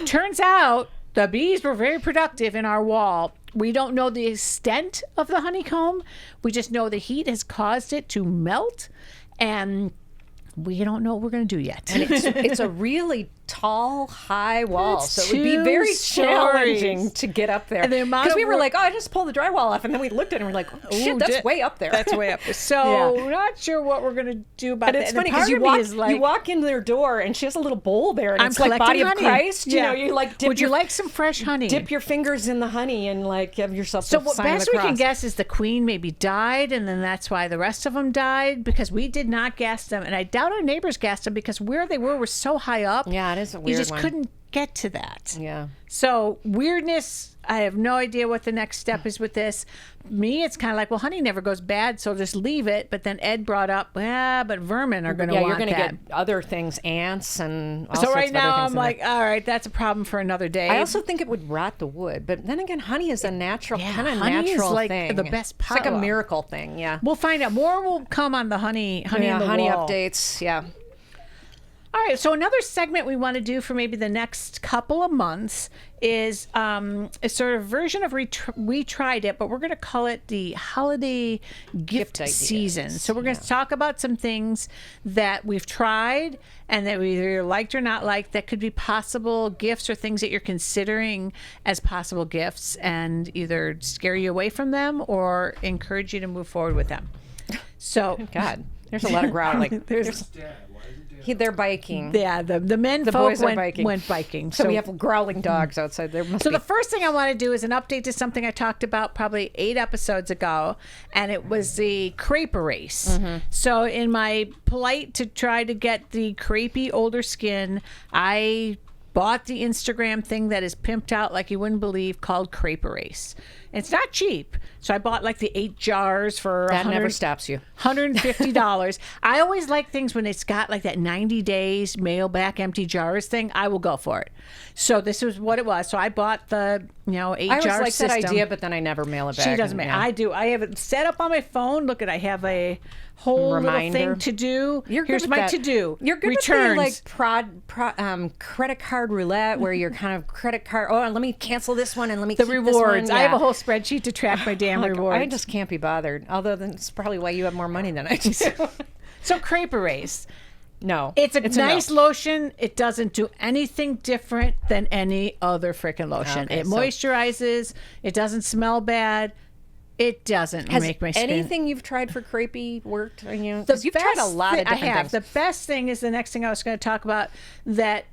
Turns out the bees were very productive in our wall. We don't know the extent of the honeycomb. We just know the heat has caused it to melt, and we don't know what we're going to do yet. And it's a really tall, high wall, It's so it would be very 2 challenging stories. to get up there. And the amount Because of we were work- like, oh, I just pulled the drywall off, and then we looked at it and we're like, oh, shit, that's way up there. That's way up there. So we're not sure what we're going to do about But that. it's And funny part because of me is you walk in their door and she has a little bowl there, and I'm it's like collecting Body honey. of Christ. Yeah. You like dip Would you like some fresh honey? dip your fingers in the honey and like have yourself So the what sign of best the we cross. can guess is the queen maybe died, and then that's why the rest of them died, because we did not gas them, and I doubt our neighbors gassed them because where they were so high up. Yeah, it is a You weird just one. couldn't get to that. Yeah. So weirdness. I have no idea what the next step is with this. Me, it's kind of like, well, honey never goes bad, so just leave it. But then Ed brought up, but vermin are going to want you're going to that. get other things, ants and all So sorts right of other now things I'm in there. like, all right, that's a problem for another day. I also think it would rot the wood, but then again, honey is a natural kind of honey is natural like thing. the best It's like a power. miracle thing. Yeah. We'll find out. More will come on the honey in the honey wall. updates. Yeah. All right, so another segment we want to do for maybe the next couple of months is a sort of version of we tried it, but we're going to call it the holiday gift ideas. season. So we're going to talk about some things that we've tried and that we either liked or not liked that could be possible gifts or things that you're considering as possible gifts, and either scare you away from them or encourage you to move forward with them. So God, there's a lot of growling. They're biking. Yeah, the men The folk boys are biking. went biking. So we have growling dogs outside. There must So be. the first thing I want to do is an update to something I talked about probably 8 episodes ago, and it was the crepe race. Mm-hmm. So in my plight to try to get the crepey older skin, I bought the Instagram thing that is pimped out like you wouldn't believe, called Crepe Race. It's not cheap. So I bought like the 8 jars for That never stops you. $150. I always like things when it's got like that 90 days mail back empty jars thing. I will go for it. So this is what it was. So I bought the 8 I jar always like system. that idea, but then I never mail it back. She doesn't mail. Yeah. I do. I have it set up on my phone. Look at, I have a whole Reminder. little thing to do. You're good Here's with my that. to do. You're good Returns. with the like credit card roulette, where you're kind of credit card. Oh, let me cancel this one and let me the keep rewards. This one. I have Yeah. a whole spreadsheet to track my damn Like, rewards. I just can't be bothered. Although that's probably why you have more money than I do. So Crepe Erase. No, It's a no. nice lotion. It doesn't do anything different than any other freaking lotion. Okay, It so- moisturizes. It doesn't smell bad. It doesn't Has make my skin. anything you've tried for crepey worked? You know, The 'cause you've tried a best lot of thing- different I have. things. The best thing is the next thing I was going to talk about that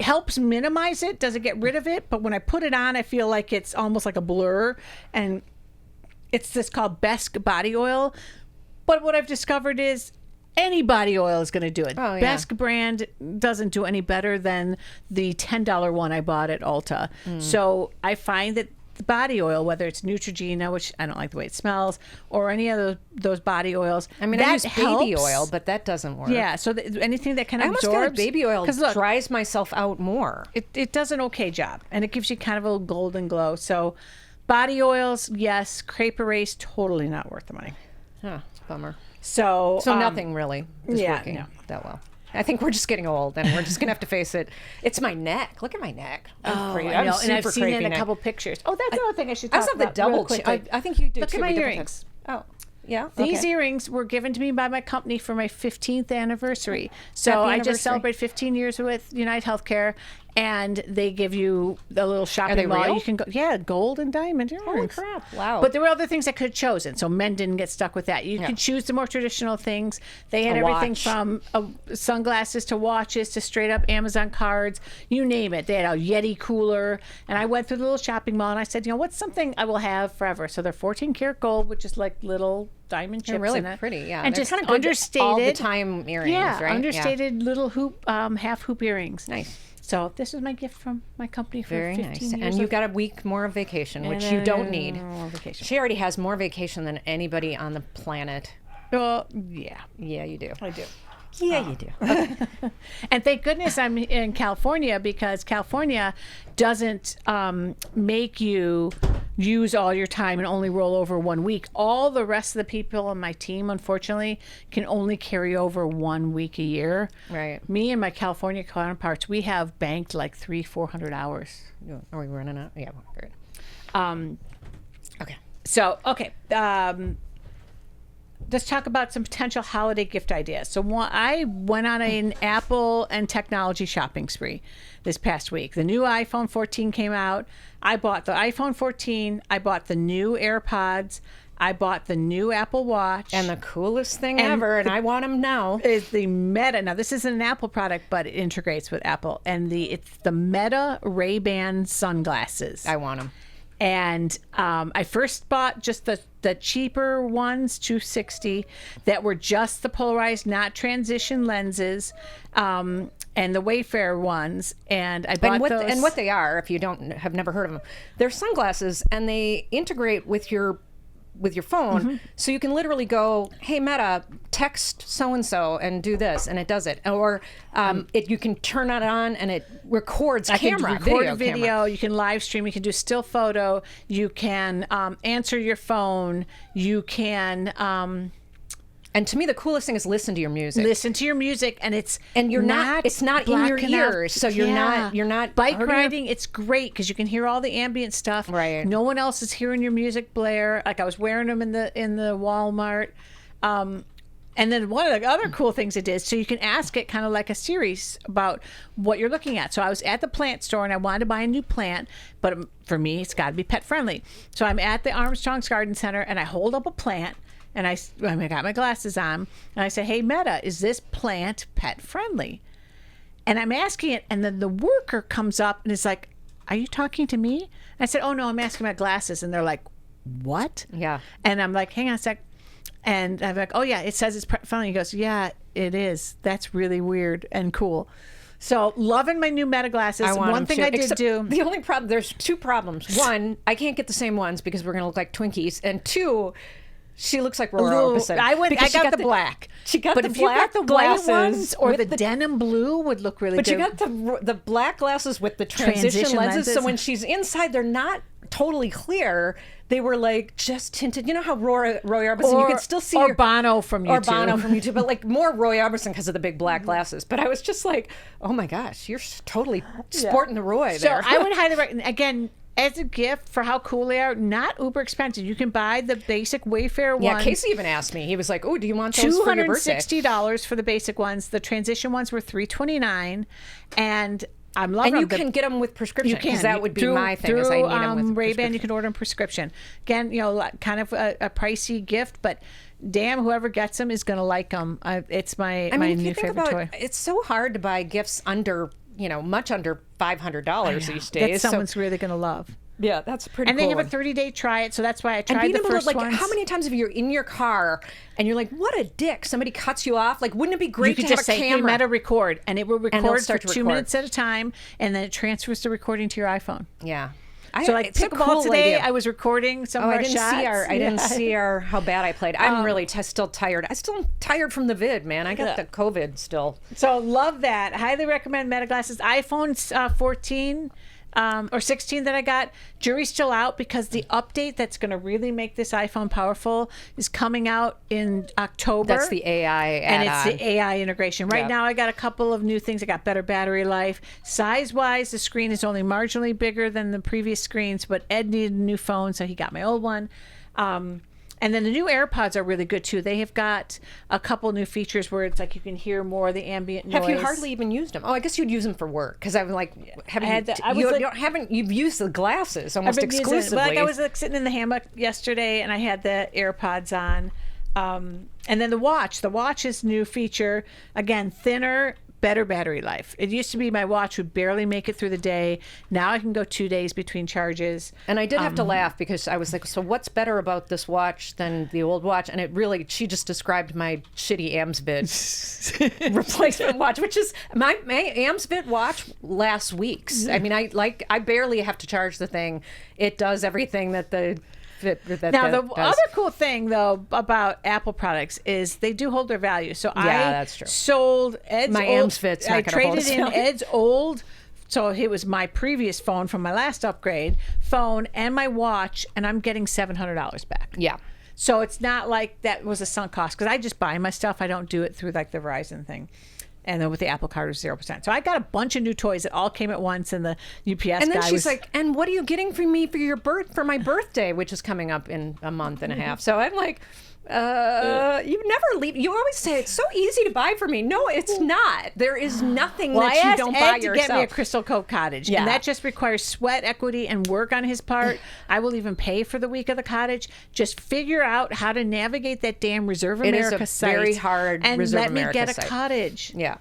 helps minimize it, doesn't get rid of it, but when I put it on, I feel like it's almost like a blur, and it's this called Besk body oil. But what I've discovered is any body oil is going to do it. Oh, yeah. Besk brand doesn't do any better than the $10 one I bought at Ulta. So I find that the body oil, whether it's Neutrogena, which I don't like the way it smells, or any of those body oils, I mean, that I use baby helps. oil, but that doesn't work. Yeah, so anything that kind I of almost absorbs. feel like baby oil 'cause look, dries myself out more. it does an okay job, and it gives you kind of a golden glow. So body oils, yes. Crepe Erase, totally not worth the money. Huh, bummer. So So nothing really is yeah, working no. that well. I think we're just getting old, and we're just gonna have to face it. It's my neck. Look at my neck. I'm crazy. I know, I'm and I've super seen it in crepey a neck. couple pictures. Oh, that's another thing I should I talk also have the about double real chin. quickly. I think you do Look too. at my with different earrings. things. Oh, yeah. These okay. earrings were given to me by my company for my 15th anniversary. So Happy I anniversary. just celebrated 15 years with United Healthcare, and they give you a little shopping they mall. real? You can go, yeah, gold and diamond earrings. Holy crap! Wow. But there were other things I could have chosen, so men didn't get stuck with that. You could choose the more traditional things. They had A everything watch. from sunglasses to watches to straight up Amazon cards, you name it. They had a Yeti cooler, and I went through the little shopping mall and I said, what's something I will have forever? So they're 14 karat gold, which is like little diamond chips They're really in it. pretty, yeah. And They're just kind of good understated all the time earrings, yeah, right? understated little hoop, half hoop earrings. Nice. So this is my gift from my company for Very 15 nice. years. And you got a week more of vacation, which you don't need. Vacation. She already has more vacation than anybody on the planet. Well, yeah, Yeah, you do. I do. Yeah, you do. And thank goodness I'm in California, because California doesn't make you use all your time and only roll over 1 week. All the rest of the people on my team, unfortunately, can only carry over 1 week a year. Right. Me and my California counterparts, we have banked like 300-400 hours. Are we running out? Yeah, good. Okay. So, okay. Let's talk about some potential holiday gift ideas. So I went on an Apple and technology shopping spree this past week. The new iPhone 14 came out. I bought the iPhone 14. I bought the new AirPods. I bought the new Apple Watch. And the coolest thing ever, and I want them now. Is the Meta. Now, this isn't an Apple product, but it integrates with Apple. And it's the Meta Ray-Ban sunglasses. I want them. And I first bought just the cheaper ones, $260, that were just the polarized, not transition lenses, and the Wayfair ones. And I bought those. And what they are, if you have never heard of them, they're sunglasses, and they integrate with your phone, so you can literally go, hey Meta, text so and so and do this, and it does it. Or you can turn it on and it records I can camera, record a video. video. You can live stream. You can do still photo. You can answer your phone. You can And to me, the coolest thing is listen to your music. listen to your music, and it's You're not- it's not in your blocking out- ears, so you're not bike hurting your- riding. It's great because you can hear all the ambient stuff. Right. No one else is hearing your music blare. Like I was wearing them in the Walmart. And then one of the other cool things it did, so you can ask it kind of like a series about what you're looking at. So I was at the plant store and I wanted to buy a new plant, but for me, it's got to be pet friendly. So I'm at the Armstrong's Garden Center and I hold up a plant and I got my glasses on and I say, hey, Meta, is this plant pet friendly? And I'm asking it, and then the worker comes up and is like, are you talking to me? And I said, oh, no, I'm asking about glasses. And they're like, what? Yeah. And I'm like, hang on a sec. And I'm like, oh, yeah, it says it's pet friendly. He goes, yeah, it is. That's really weird and cool. So loving my new Meta glasses. I want One them thing too. I did Except do. The only problem, there's two problems. One, I can't get the same ones because we're going to look like Twinkies. And two, she looks like Roy Orbison. I because got the black. She got but the if black you got the white glasses ones or with the denim blue would look really But good. you got the black glasses with the transition lenses. So when she's inside, they're not totally clear. They were like just tinted. You know how Roy Orbison, you could still see or Bono from YouTube. Or Bono from YouTube, but like more Roy Orbison because of the big black glasses. But I was just like, oh my gosh, you're totally sporting the Roy So there. I would highly recommend, again, as a gift for how cool they are, not uber expensive. You can buy the basic Wayfair ones. Yeah, Casey even asked me. He was like, "Oh, do you want those for your birthday?" $260 for the basic ones. The transition ones were $329, and I'm loving And you them. can get them with prescription. You can. Because that would be through, my thing. Through is I need them with Ray-Ban, prescription. you can order them prescription. Again, kind of a pricey gift, but damn, whoever gets them is going to like them. It's my I mean, my if new you think favorite about toy. it's so hard to buy gifts under, much under $500 these days. That someone's really going to love. Yeah, that's pretty And cool. they have a 30-day try it, so that's why I and tried being the able first to, ones. how many times have you in your car and you're like, what a dick, somebody cuts you off? Like, wouldn't it be You great could to have just a say, camera? hey, Meta, record, and it will record for start to 2 record. minutes at a time, and then it transfers the recording to your iPhone. Yeah. So like it's a pickleball cool today, idea. I was recording some of I our didn't shots. see I didn't Yeah. see how bad I played. I'm really still tired. I'm still tired from the vid, man. I got the COVID still. So love that. Highly recommend Meta glasses. iPhone 14 or 16 that I got. Jury's still out because the update that's going to really make this iPhone powerful is coming out in October. That's the AI and add-on. it's the AI integration. Right now, I got a couple of new things. I got better battery life. Size-wise, the screen is only marginally bigger than the previous screens, but Ed needed a new phone, so he got my old one. And then the new AirPods are really good too. They have got a couple new features where it's like you can hear more of the ambient noise. Have you hardly even used them? Oh, I guess you'd use them for work because I'm like, you've used the glasses almost I've been using it. exclusively. But like I was like sitting in the hammock yesterday and I had the AirPods on. And then the watch is new feature, again, thinner, better battery life. It used to be my watch would barely make it through the day. Now I can go 2 days between charges. And I did have to laugh because I was like, so what's better about this watch than the old watch? And it really, she just described my shitty Amsbit replacement watch, which is my Amsbit watch lasts weeks. I mean, I barely have to charge the thing. It does everything that the other cool thing though about Apple products is they do hold their value. So that's true. Sold Ed's My old, Amsfit's I not gonna hold traded its in value. Ed's old, so it was my previous phone from my last upgrade phone and my watch, and I'm getting $700 back. Yeah. So it's not like that was a sunk cost because I just buy my stuff. I don't do it through like the Verizon thing. And then with the Apple Card, it was 0%. So I got a bunch of new toys that all came at once, and the UPS And then guy she's was like, "And what are you getting for me for my birthday, which is coming up in a month and a half?" So I'm like, "You never leave. You always say it's so easy to buy for me. No, it's not. There is nothing Well, that I you asked don't Ed buy to yourself." get me a Crystal Cove cottage, Yeah. and that just requires sweat equity and work on his part. I will even pay for the week of the cottage. Just figure out how to navigate that damn Reserve It is America a site very hard and Reserve let me America get a site. cottage. Yeah.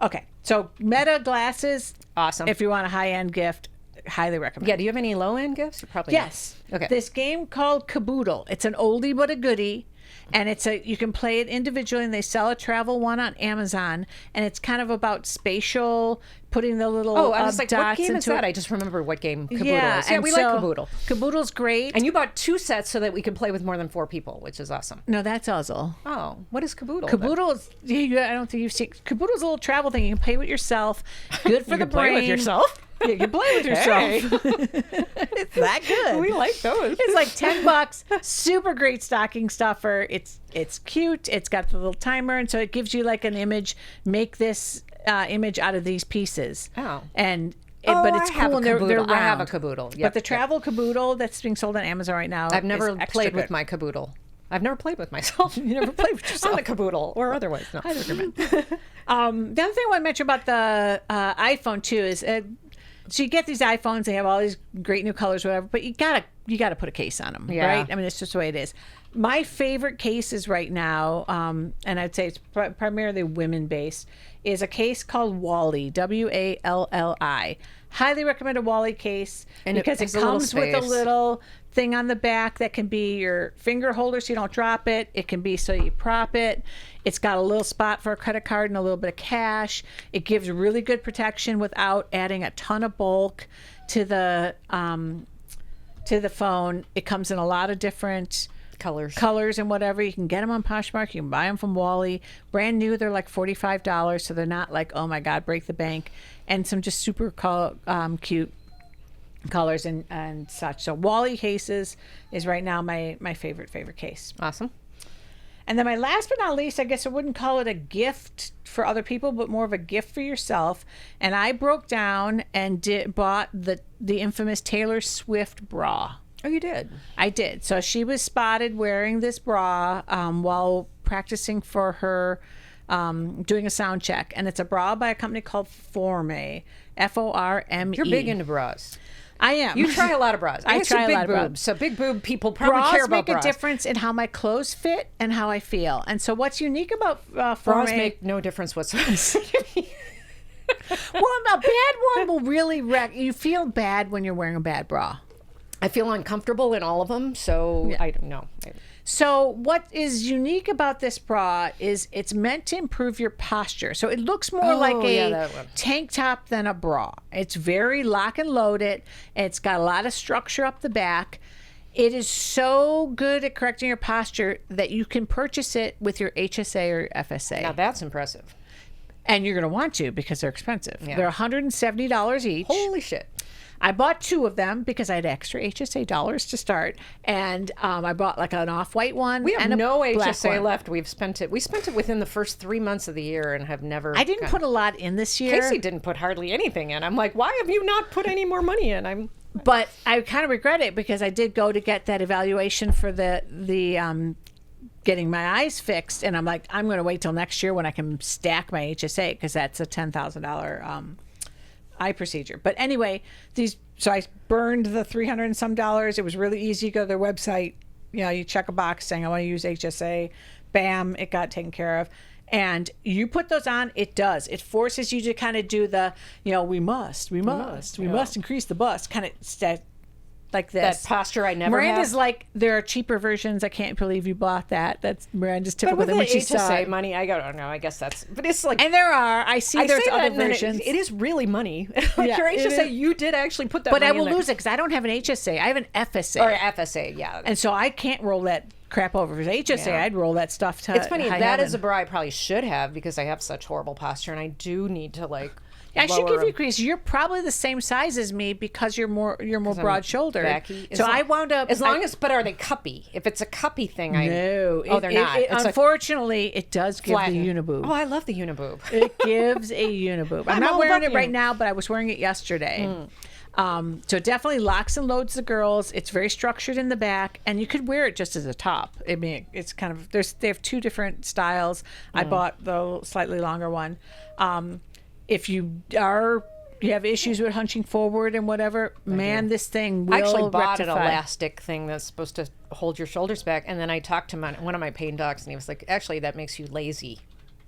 Okay, so Meta glasses, Awesome. If you want a high-end gift, highly recommend. Yeah. Do you have any low end gifts? You probably Yes. don't. Okay. This game called Caboodle. It's an oldie but a goodie. And you can play it individually, and they sell a travel one on Amazon, and it's kind of about spatial, putting the little Oh, I was like, what dots game is into that? it. I just remembered what game Caboodle Yeah, is. Yeah, and we so like Caboodle. Caboodle's great. And you bought 2 sets so that we could play with more than 4 people, which is awesome. No, that's Uzzle. Oh, what is Caboodle? then? Caboodle is, I don't think you've seen, Caboodle's a little travel thing. You can play with yourself. Good for You the can play brain. with yourself? Yeah, you can play with yourself. It's that good. We like those. It's like $10. Super great stocking stuffer. It's cute. It's got the little timer, and so it gives you like an image. Make this image out of these pieces. Oh. And Oh, but it's I have cool a and they're Caboodle. round. I have a Caboodle. Yep, But the yep. travel Caboodle that's being sold on Amazon right now. I've never is extra played with good. my Caboodle. I've never played with myself. You never played with yourself On the Caboodle or otherwise. No. I recommend. The other thing I want to mention about the iPhone too is, so you get these iPhones, they have all these great new colors, whatever, but you gotta put a case on them, Yeah. right? I mean, it's just the way it is. My favorite cases right now, and I'd say it's primarily women based, is a case called Wally, Walli. Highly recommend a Wally case because it comes with a little thing on the back that can be your finger holder so you don't drop it. It can be so you prop it. It's got a little spot for a credit card and a little bit of cash. It gives really good protection without adding a ton of bulk to the phone. It comes in a lot of different colors and whatever. You can get them on Poshmark. You can buy them from Wally. Brand new, they're like $45, so they're not like, oh my God, break the bank. And some just super cute colors and such. So Wally cases is right now my favorite case. Awesome. And then my last but not least, I guess I wouldn't call it a gift for other people, but more of a gift for yourself. And I broke down and bought the infamous Taylor Swift bra. Oh, you did? I did. So she was spotted wearing this bra while practicing for her doing a sound check. And it's a bra by a company called Forme, Forme. You're big into bras. I am. You try a lot of bras. I try a lot of bras. Boobs. So big boob people probably bras care about make a difference in how my clothes fit and how I feel. And so what's unique about Forme... Bras make no difference whatsoever. Well, a bad one will really wreck. You feel bad when you're wearing a bad bra. I feel uncomfortable in all of them, so yeah. I don't know. So what is unique about this bra is it's meant to improve your posture. So it looks more like a tank top than a bra. It's very lock and loaded. It's got a lot of structure up the back. It is so good at correcting your posture that you can purchase it with your HSA or FSA. Now that's impressive. And you're going to want to because they're expensive. Yeah. They're $170 each. Holy shit. I bought 2 of them because I had extra HSA dollars to start, and I bought like an off-white one. We have and no HSA left. We spent it within the first 3 months of the year and have never. I didn't put a lot in this year. Casey didn't put hardly anything in. I'm like, why have you not put any more money in? But I kind of regret it because I did go to get that evaluation for the getting my eyes fixed, and I'm like, I'm going to wait till next year when I can stack my HSA because that's a $10,000 eye procedure. But anyway, so I burned the $300 and some. It was really easy. You go to their website, you check a box saying I want to use HSA. Bam, it got taken care of. And you put those on, it does. It forces you to kind of do the, we must increase the bust, kind of like this. That posture I never Miranda's have. like, there are cheaper versions. I can't believe you bought that. That's Miranda's typical. But with when the she HSA saw it. money, I don't know. I guess that's. But it's like. And there are. I see there's other versions. It is really money. Like your HSA, you did actually put that money in there. But I will lose it because I don't have an HSA. I have an FSA. Or FSA, yeah. And so I can't roll that crap over his HSA. Yeah. I'd roll that stuff to It's funny. That is a bra I probably should have because I have such horrible posture and I do need to I should give you grace. You're probably the same size as me because you're more broad shouldered. So I wound up but are they cuppy? If it's a cuppy thing, no. They're not. Unfortunately, it does give the uniboob. Oh, I love the uniboob. It gives a uniboob. I'm not wearing it right now, but I was wearing it yesterday. So it definitely locks and loads the girls. It's very structured in the back, and you could wear it just as a top. I mean, it's kind of they have 2 different styles. I bought the slightly longer one. If you have issues with hunching forward and whatever, this thing will I actually bought rectify. an elastic thing that's supposed to hold your shoulders back, and then I talked to one of my pain docs, and he was like, actually, that makes you lazy.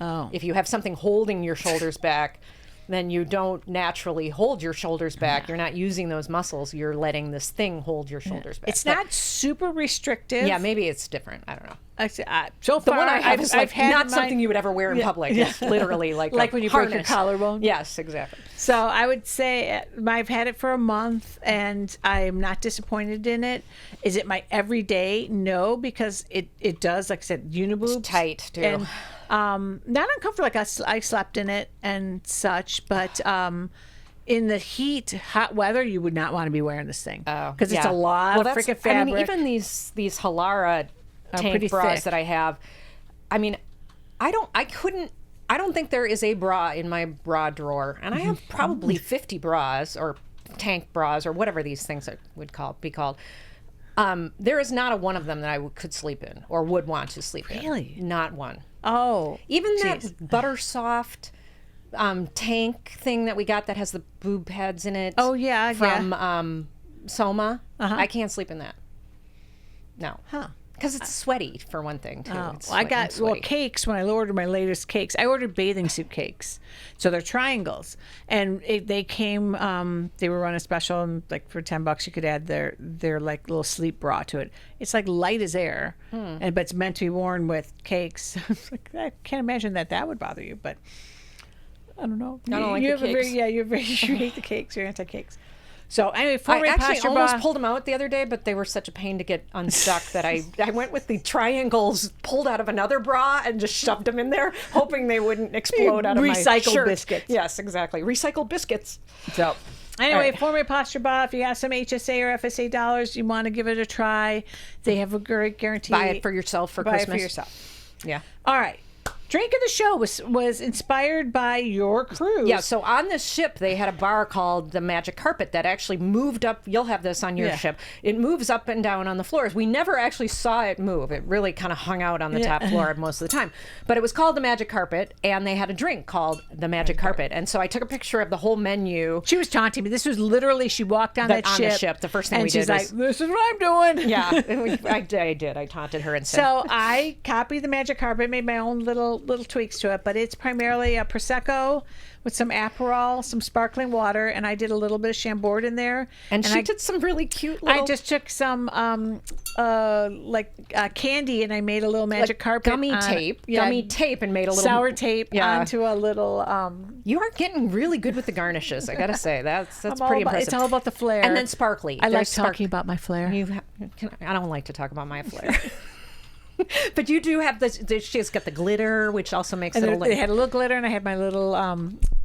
Oh. If you have something holding your shoulders back, then you don't naturally hold your shoulders back. You're not using those muscles. You're letting this thing hold your shoulders back. It's not super restrictive. Yeah, maybe it's different. I don't know. So far, the one I have is I've had not something you would ever wear in public. It's literally like when you break your collarbone. Yes, exactly. So I would say I've had it for a month, and I'm not disappointed in it. Is it my everyday? No, because it does, like I said, uniboobs. It's tight too. And, not uncomfortable. Like I slept in it and such, but in the hot weather, you would not want to be wearing this thing because it's a lot of freaking fabric. I mean, even these Halara tank bras thick. that I have. I mean, I don't think there is a bra in my bra drawer, and I have probably 50 bras or tank bras or whatever these things would be called. There is not a one of them that I could sleep in or would want to sleep in. Really? Not one. Oh, even that butter soft tank thing that we got that has the boob heads in it. Oh yeah, from Soma. I can't sleep in that. No. Huh. Because it's sweaty, for one thing, too. Oh, It's I got sweaty. cakes when I ordered my latest cakes. I ordered bathing suit cakes, so they're triangles, and they came. They were on a special, and like for $10 you could add their like little sleep bra to it. It's like light as air, but it's meant to be worn with cakes. Like, I can't imagine that would bother you, but I don't know. I don't like you the have a very, cakes. yeah, you hate the cakes. You're anti-cakes. So anyway, I four-way actually posture almost bra. pulled them out the other day, but they were such a pain to get unstuck that I went with the triangles pulled out of another bra and just shoved them in there, hoping they wouldn't explode out of my Recycled shirt. biscuits. Yes, exactly. Recycled biscuits. So anyway, right. four-way posture bra. If you have some HSA or FSA dollars, you want to give it a try. They have a great guarantee. Buy it for yourself for Buy Christmas. it for yourself. Yeah. All right. Drink of the show was inspired by your cruise. Yeah, so on this ship, they had a bar called the Magic Carpet that actually moved up. You'll have this on your Yeah. ship. It moves up and down on the floors. We never actually saw it move. It really kind of hung out on the top floor most of the time. But it was called the Magic Carpet, and they had a drink called the Magic Carpet. And so I took a picture of the whole menu. She was taunting me. This was literally, she walked on that on ship. the ship. The first thing and we she's did like, was- this is what I'm doing. Yeah, I did. I taunted her and said, So I copied the Magic Carpet, made my own little tweaks to it, but it's primarily a Prosecco with some Aperol, some sparkling water, and I did a little bit of Chambord in there. and she I, did some really cute little I just took some candy and I made a little magic carpet gummy on- tape, yeah, gummy tape, and made a little sour tape Yeah. onto a little. You are getting really good with the garnishes. I gotta say that's I'm all pretty about- impressive. It's all about the flair. And then sparkly. I like There's talking about my flair. I don't like to talk about my flair. But you do have this. She's got the glitter, which also makes And it a they little. had a little glitter, and I had my little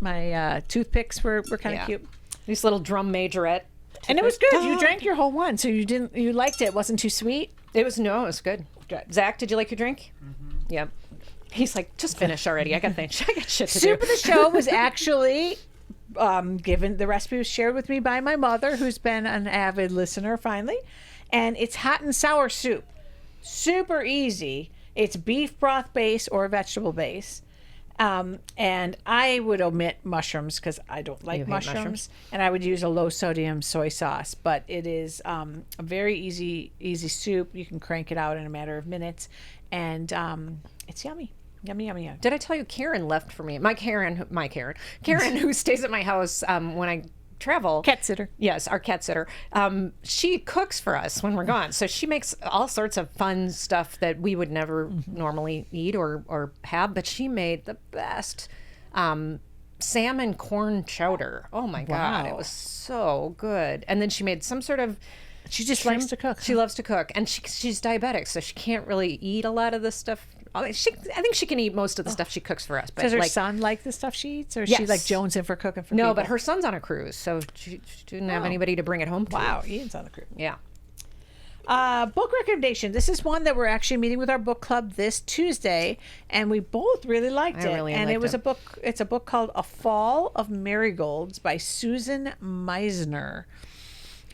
my toothpicks were kind of Yeah. cute, These little drum majorette. and it was good. You drank your whole one, so you liked it. It wasn't too sweet. It was good. Good. Zach, did you like your drink? Mm-hmm. Yeah. He's like, just finish already. I got shit to Soup do. of the show was actually given. The recipe was shared with me by my mother, who's been an avid listener finally, and it's hot and sour soup. Super easy. It's beef broth base or vegetable base. And I would omit mushrooms because I don't like You hate mushrooms? and I would use a low sodium soy sauce. But it is a very easy soup. You can crank it out in a matter of minutes, and it's yummy. Yummy. Did I tell you Karen left for me? Karen, who stays at my house when I travel. Cat sitter. Yes, our cat sitter. She cooks for us when we're gone. So she makes all sorts of fun stuff that we would never normally eat or have. But she made the best salmon corn chowder. Oh my God. It Wow. was so good. And then she made some sort of. She just likes to cook. She loves to cook. And she's diabetic, so she can't really eat a lot of this stuff. I think she can eat most of the stuff she cooks for us. But Does her like, son like the stuff she eats, or is she Yes. like Jones in for cooking for no, people? but her son's on a cruise, so she didn't have anybody to bring it home to. Wow, Ian's on the cruise. Yeah. Book recommendation. This is one that we're actually meeting with our book club this Tuesday, and we both really liked it. really and liked it was it. a book. It's a book called A Fall of Marigolds by Susan Meisner.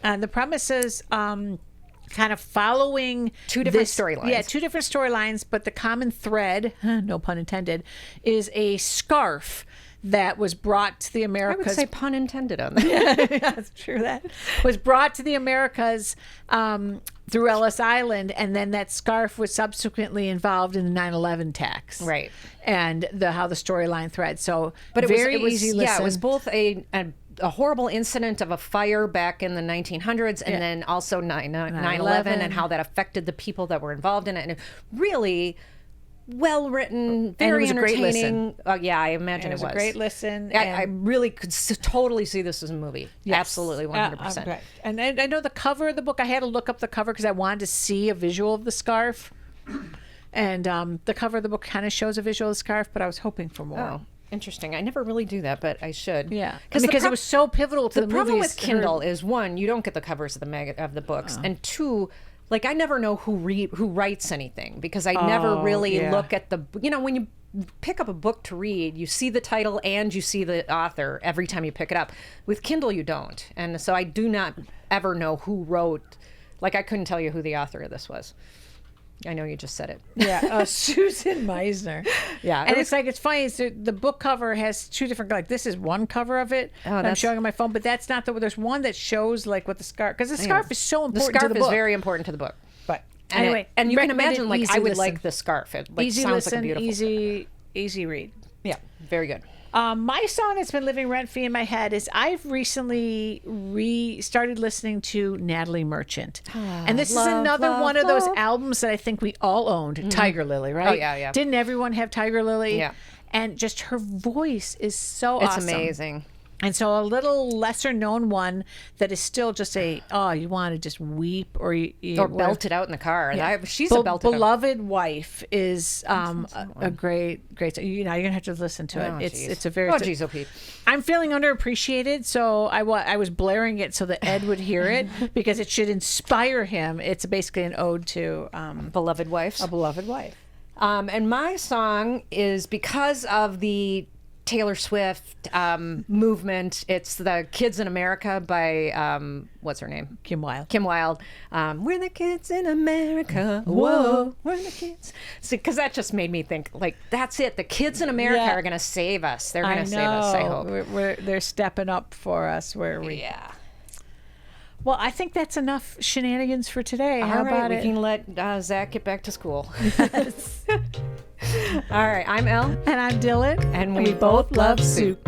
And the premise is kind of following Two different this- storylines. Yeah, two different storylines, but the common thread, no pun intended, is a scarf that was brought to the I Americas. would say pun intended on that. That's true. That was brought to the Americas through Ellis Island, and then that scarf was subsequently involved in the 9/11 attacks. Right. And how the storyline thread. So, But very easy listen. Yeah, it was both a horrible incident of a fire back in the 1900s and then also 9/11 and how that affected the people that were involved in it. And really well written, very it was a great entertaining. Yeah, I imagine It was a great listen. I and- really could totally see this as a movie. Yes. Absolutely, 100%. Right. And I know the cover of the book. I had to look up the cover because I wanted to see a visual of the scarf. And the cover of the book kind of shows a visual of the scarf, but I was hoping for more. Oh, interesting. I never really do that, but I should. Yeah, because it was so pivotal to the problem movies. with Kindle is one, you don't get the covers of the books, and two, like I never know who writes anything because I never really look at the when you pick up a book to read, you see the title and you see the author every time you pick it up. With Kindle, you don't, and so I do not ever know who wrote. Like I couldn't tell you who the author of this was. I know you just said it. Yeah, Susan Meisner. Yeah, and it's funny. It's the book cover has two different. Like this is one cover of it. that I'm that's- showing on my phone, but that's not the. There's one that shows like what the scarf because the scarf is so The important. scarf to the is book. very important to the book. But And Anyway, and you can recommended imagine, like, easy I would listen. like the scarf. It like Easy sounds listen, like a beautiful easy read. Yeah, very good. My song that's been living rent free in my head is I've recently started listening to Natalie Merchant, and this is another one of those albums that I think we all owned. Tiger Lily, right? Oh, yeah. Didn't everyone have Tiger Lily? Yeah. And just her voice is so It's awesome. amazing. And so a little lesser known one that is still just you want to just weep or Belt it out in the car. And she's Be- a belted out. Beloved Wife is a great you're gonna have to listen to it. It's a very geez, oh Pete. I'm feeling underappreciated, so I was blaring it so that Ed would hear it because it should inspire him. It's basically an ode to Beloved wives. a beloved wife. And my song is because of the Taylor Swift movement. It's the Kids in America by what's her name? Kim Wilde. Kim Wilde. We're the kids in America. Whoa, we're the kids. See, because that just made me think, like, that's it. The kids in America are going to save us. They're going to save us, I hope. They're stepping up for us where we. Yeah. Well, I think that's enough shenanigans for today. How All right, about we it? can let Zach get back to school. All right, I'm Elle. And I'm Dylan. And we both love soup.